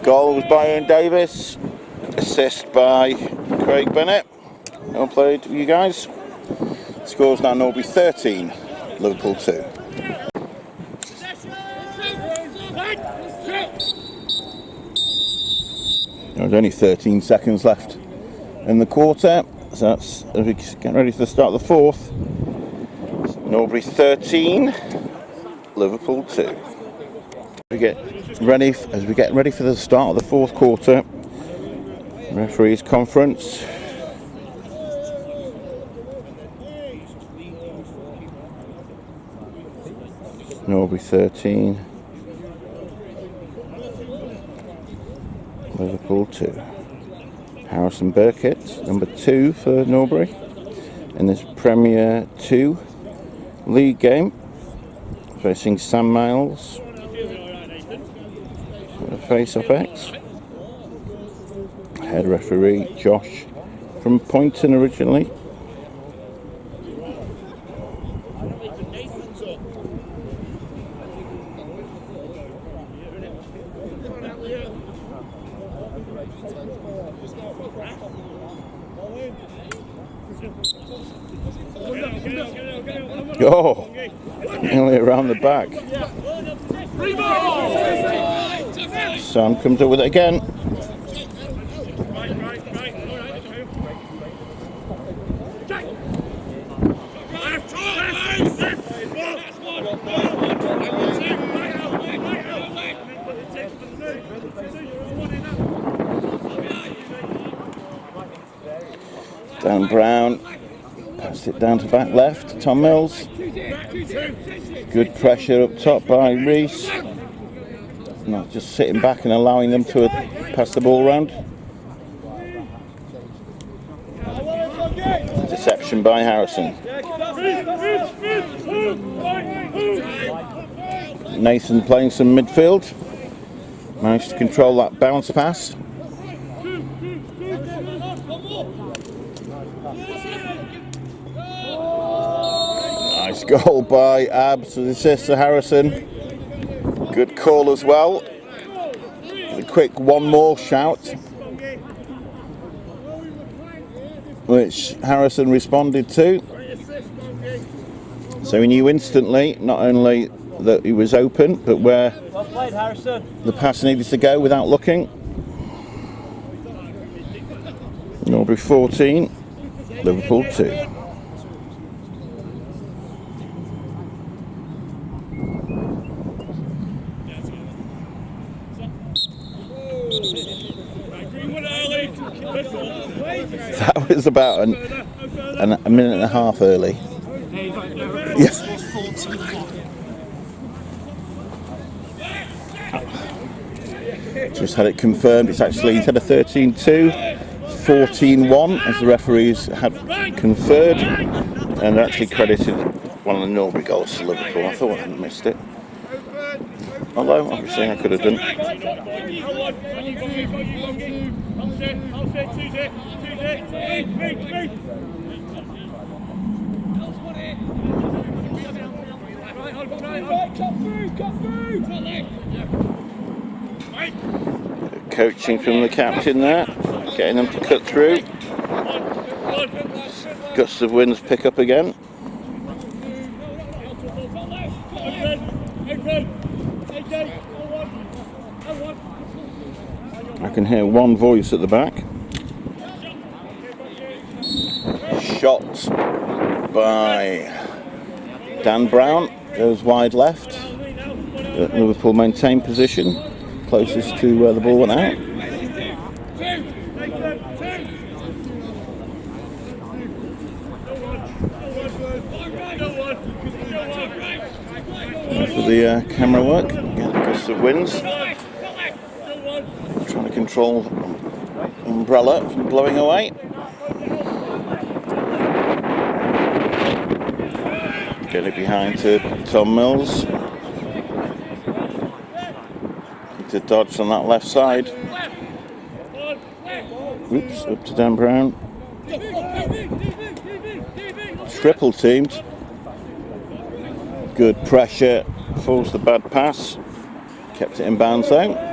Goal was by Ian Davis. Assist by Craig Bennett. Well played, you guys. Scores now Norbury 13, Liverpool 2. There's only 13 seconds left in the quarter, so that's as we get ready for the start of the fourth. Norbury 13, Liverpool 2. We get ready as we get ready for the start of the fourth quarter. Referees conference. Norbury 13, Liverpool 2. Harrison Burkitt, number 2 for Norbury in this Premier 2 league game, facing Sam Miles. Face-off X. Head referee Josh from Poynton originally. Oh, nearly around the back. Son comes up with it again. Dan Brown passed it down to back left. Tom Mills. Good pressure up top by Reese. Not just sitting back and allowing them to pass the ball around. Deception by Harrison. Nathan playing some midfield. Managed to control that bounce pass. Nice goal by Abs to assist to Harrison. Good call as well. A quick one more shout, which Harrison responded to. So he knew instantly not only that he was open, but where the pass needed to go without looking. Norbury 14, Liverpool 2. That was about a minute and a half early. Yes. Just had it confirmed. It's actually, instead of 13-2, 14-1, as the referees had conferred, and actually credited one of the Norbury goals to Liverpool. I thought I hadn't missed it, although obviously I could have done. Coaching from the captain there, getting them to cut through. Gusts of winds pick up again. I can hear one voice at the back. Shot by Dan Brown, goes wide left. Liverpool maintain position, closest to where the ball went out. For the camera work, gusts of winds. Trying to control umbrella from blowing away. Get it behind to Tom Mills. To dodge on that left side. Oops, up to Dan Brown. Triple teamed. Good pressure, falls the bad pass. Kept it in bounds though.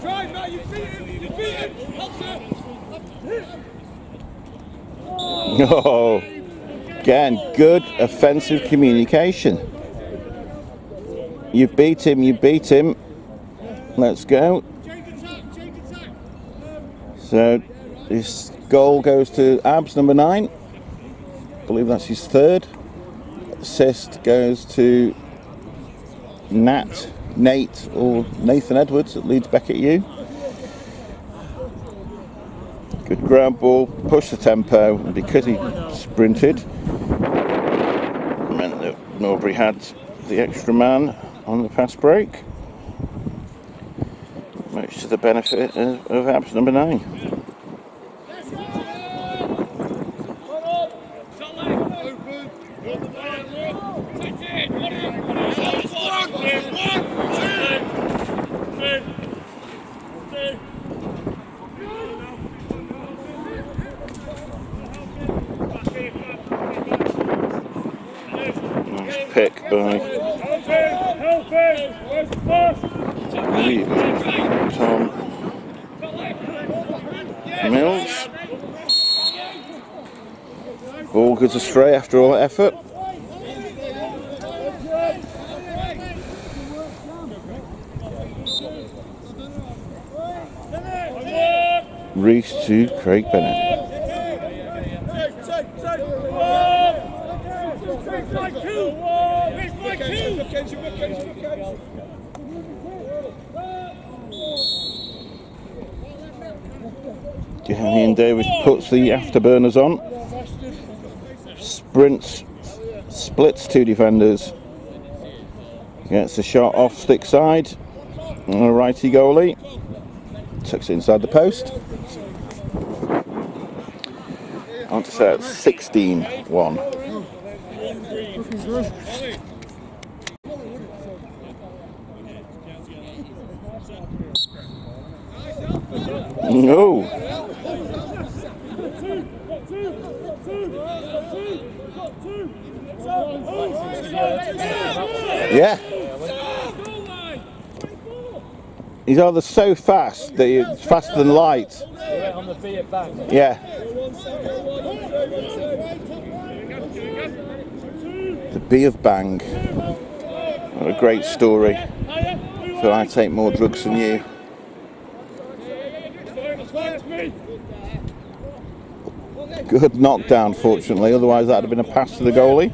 Drive, Matt, you beat him, Oh, again, good offensive communication. You beat him. Let's go. So this goal goes to Abs, number 9. I believe that's his third. Assist goes to Nate or Nathan Edwards at Leeds Beckett U. Good ground ball, push the tempo, and because he sprinted, meant that Norbury had the extra man on the pass break, much to the benefit of Abs number 9. pick by Tom Mills. Ball goes astray after all that effort. Reese to Craig Bennett. Ian Davis puts the afterburners on. Splits two defenders. Gets the shot off stick side. A righty goalie. Tucks it inside the post. On to set 16-1. No. Yeah. He's either so fast that he's faster than light. Yeah. The Bee of Bang. What a great story. So I take more drugs than you. Good knockdown, fortunately, otherwise that would have been a pass to the goalie.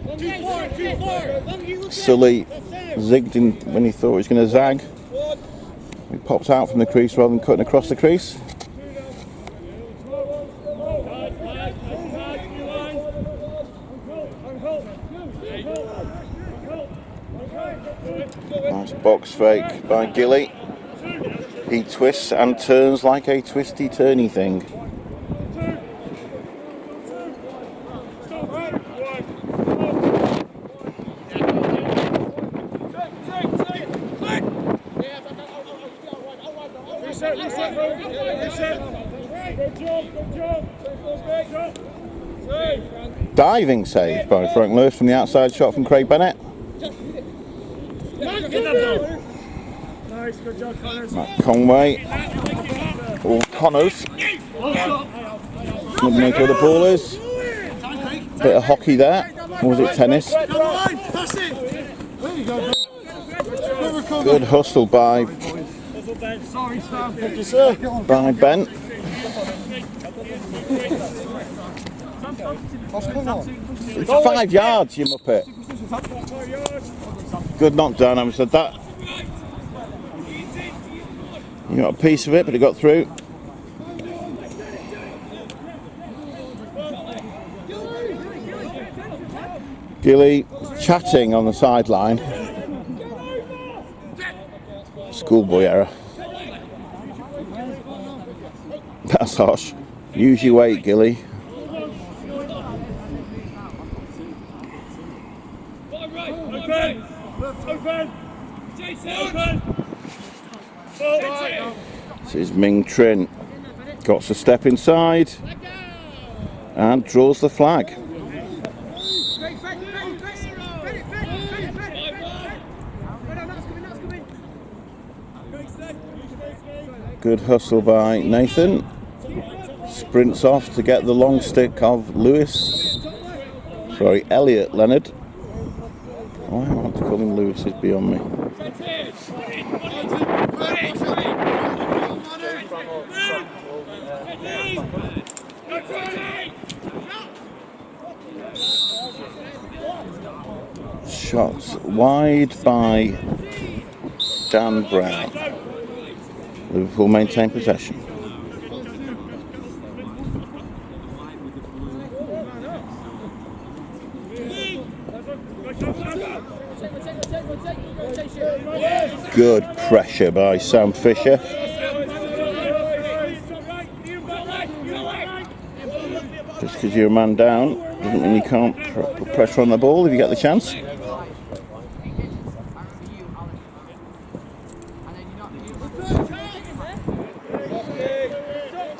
Sully zigged in when he thought he was going to zag. He popped out from the crease rather than cutting across the crease. Nice box fake by Gilly. He twists and turns like a twisty-turny thing. Diving save by Frank Lewis from the outside shot from Craig Bennett. Matt Conway. Or Connors. Doesn't make where the ball is. Bit of hockey there. Or was it tennis? Good hustle by Ben. It's 5 yards, you muppet. Good knockdown, I said that. You got a piece of it, but it got through. Gilly chatting on the sideline. Schoolboy error. That's harsh. Use your weight, Gilly. This is Ming Trin. Got to step inside and draws the flag. Good hustle by Nathan. Sprints off to get the long stick of Elliot Leonard. Why I want to call him Lewis is beyond me. Shots wide by Dan Brown. Liverpool maintain possession. Good pressure by Sam Fisher. Just because you're a man down doesn't mean you can't put pressure on the ball if you get the chance.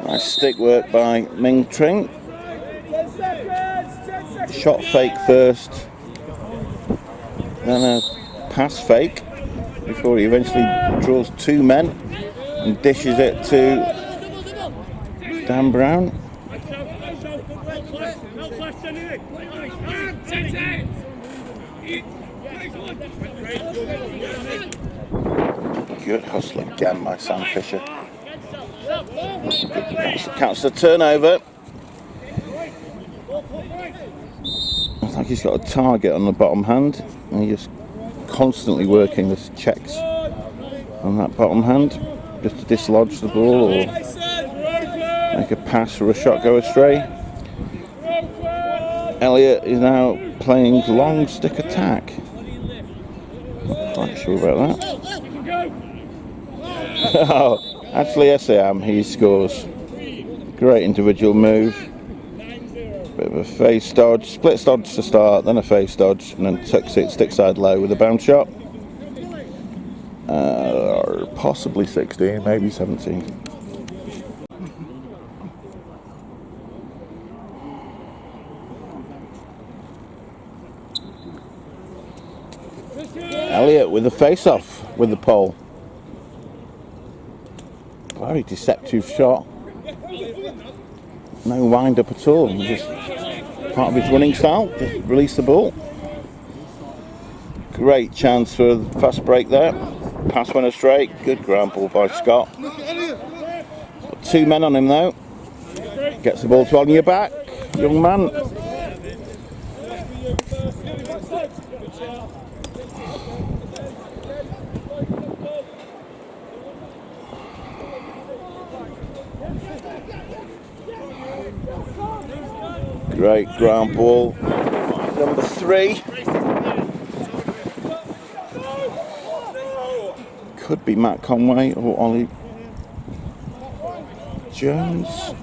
Nice stick work by Ming Tring. Shot fake first then a pass fake before he eventually draws 2 men and dishes it to Dan Brown. Good hustle again by Sam Fisher. Counts the turnover. I think he's got a target on the bottom hand, and he's just constantly working the checks on that bottom hand just to dislodge the ball or make a pass or a shot go astray. Elliott is now playing long stick attack. Quite sure about that. Oh, actually, SAM, he scores. Great individual move. Bit of a face dodge, split dodge to start, then a face dodge, and then tucks it stick side low with a bounce shot. Possibly 16, maybe 17. Elliott with the face off with the pole. Very deceptive shot. No wind up at all. Just part of his running style. Just release the ball. Great chance for the fast break there. Pass went astray. Good ground ball by Scott. Got 2 men on him though. Gets the ball to on your back, young man. Great ground ball. Number 3. Could be Matt Conway or Ollie Jones.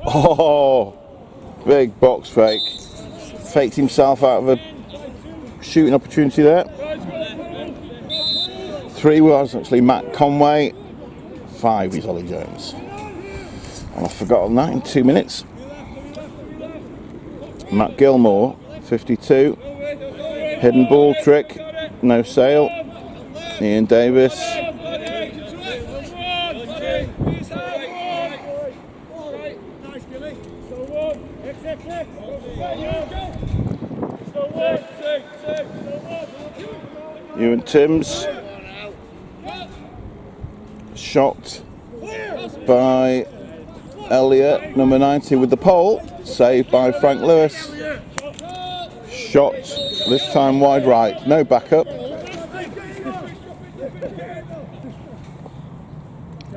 Oh, big box fake. Faked himself out of a shooting opportunity there. 3 was actually Matt Conway. 5 is Ollie Jones. And I've forgotten that in 2 minutes. Matt Gilmore, 52. Hidden ball trick, no sale. Ian Davis. Ewan Timms. Shot by Elliott, number 90 with the pole. Saved by Frank Lewis. Shot, this time wide right, no backup.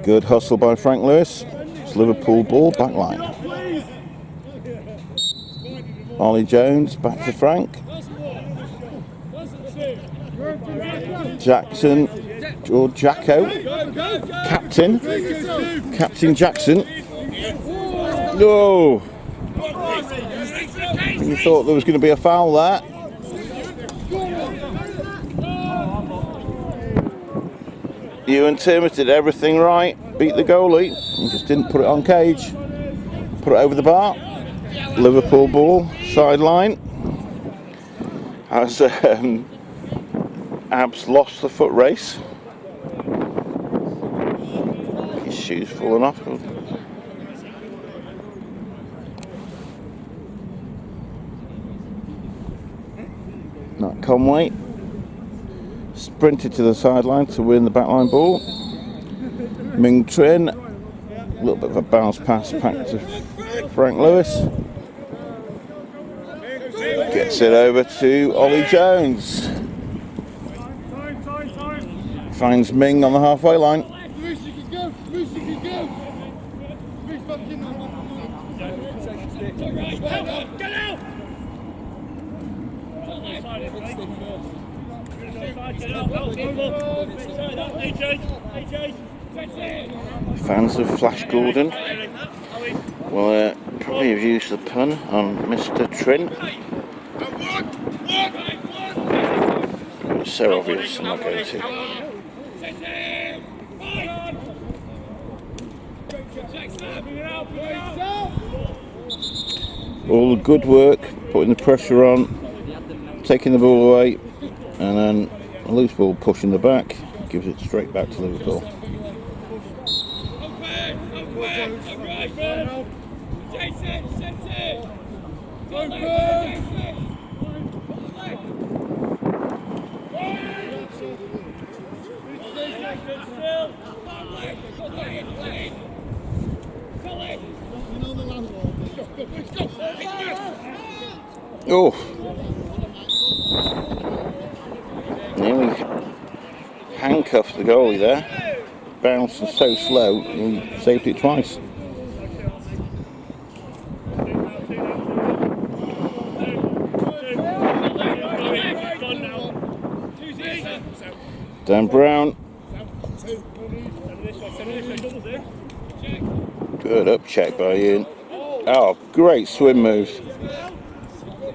Good hustle by Frank Lewis. It's Liverpool ball, back line. Ollie Jones, back to Frank. Jackson, or Jacko. Captain Jackson. No! You thought there was going to be a foul there. Ewan Timms did everything right, beat the goalie, and just didn't put it on cage. Put it over the bar. Liverpool ball, sideline. As Abs lost the foot race. His shoes falling off. Not Conway. Sprinted to the sideline to win the backline ball. Ming Trin. A little bit of a bounce pass back to Frank Lewis. Gets it over to Ollie Jones. Finds Ming on the halfway line. Fans of Flash Gordon will probably have used the pun on Mr. Trin. It's so obvious, I'm not going to. All the good work putting the pressure on, taking the ball away, and then a loose ball pushing the back, gives it straight back to Liverpool. Oh, nearly handcuffed the goalie there. Bounced so slow, he saved it twice. Dan Brown. Good up check by Ian. Oh, great swim move.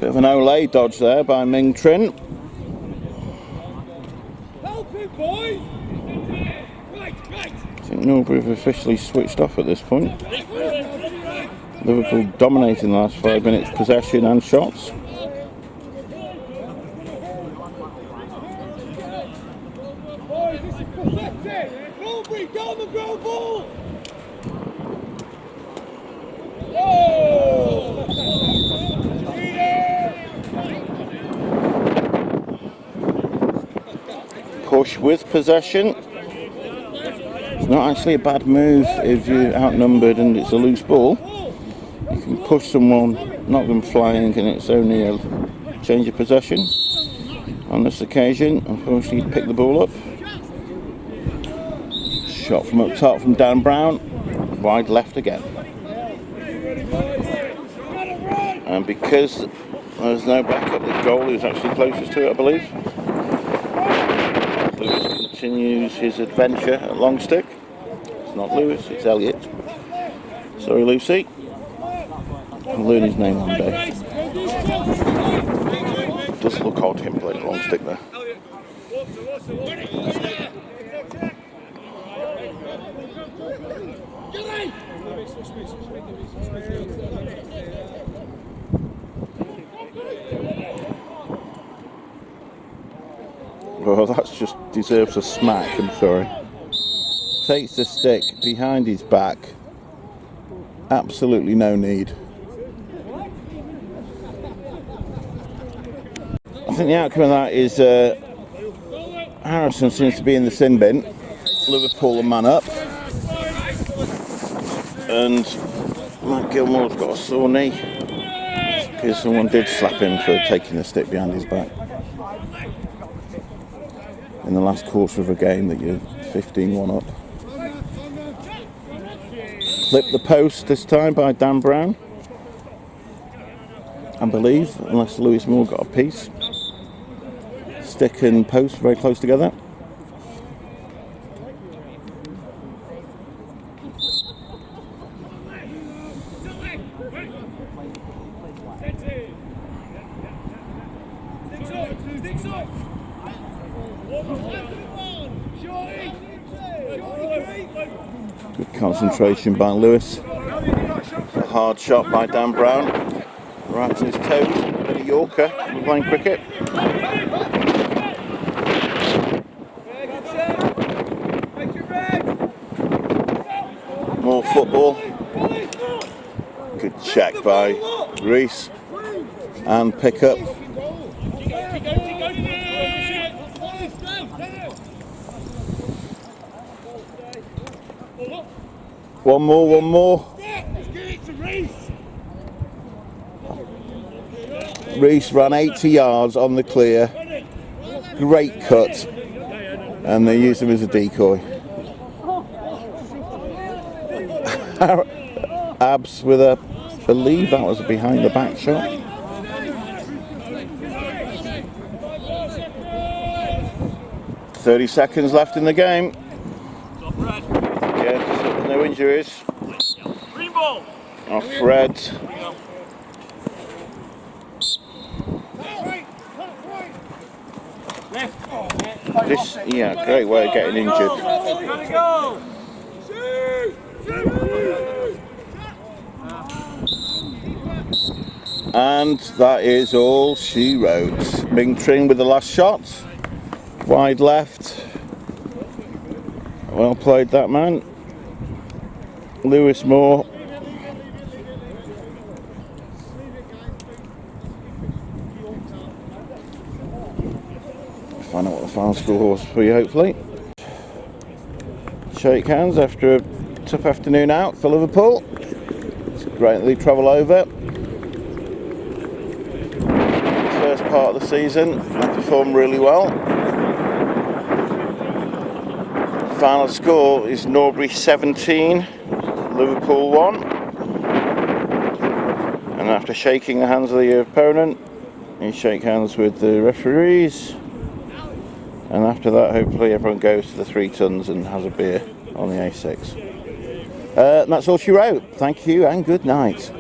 Bit of an Olay dodge there by Ming Trent. I think Norbury have officially switched off at this point. Liverpool dominating the last 5 minutes, possession and shots. Push with possession. It's not actually a bad move if you're outnumbered and it's a loose ball. You can push someone, knock them flying, and it's only a change of possession. On this occasion, unfortunately, he picked the ball up. Shot from up top from Dan Brown, wide left again. And because there's no backup, the goalie is actually closest to it, I believe. Lewis continues his adventure at long stick. It's not Lewis, it's Elliot. Sorry, Lucy. I'll learn his name one day. It does look odd him playing long stick there. Well, that's just deserves a smack, I'm sorry. Takes the stick behind his back. Absolutely no need. I think the outcome of that is Harrison seems to be in the sin bin. Liverpool a man up. And Matt Gilmore's got a sore knee. Because someone did slap him for taking the stick behind his back. In the last quarter of a game that you're 15-1 up. Flip the post this time by Dan Brown. I believe, unless Lewis Moore got a piece. Stick and post very close together. Good concentration by Lewis. A hard shot by Dan Brown. Right to his toes. A bit of Yorker. We're playing cricket. More football. Good check by Reese. And pick up. One more. Reese ran 80 yards on the clear. Great cut. And they used him as a decoy. Abs with a, I believe that was a behind the back shot. $30 left in the game. Yeah, no injuries. Off Fred. This, yeah, great way of getting injured. And that is all she wrote. Ming Tring with the last shot. Wide left. Well played, that man. Lewis Moore. Find out what the final score was for you, hopefully. Shake hands after a tough afternoon out for Liverpool. It's great that they travel over. First part of the season, they performed really well. Final score is Norbury 17, Liverpool 1. And after shaking the hands of the opponent, you shake hands with the referees. And after that, hopefully everyone goes to the 3 Tons and has a beer on the A6. That's all she wrote. Thank you and good night.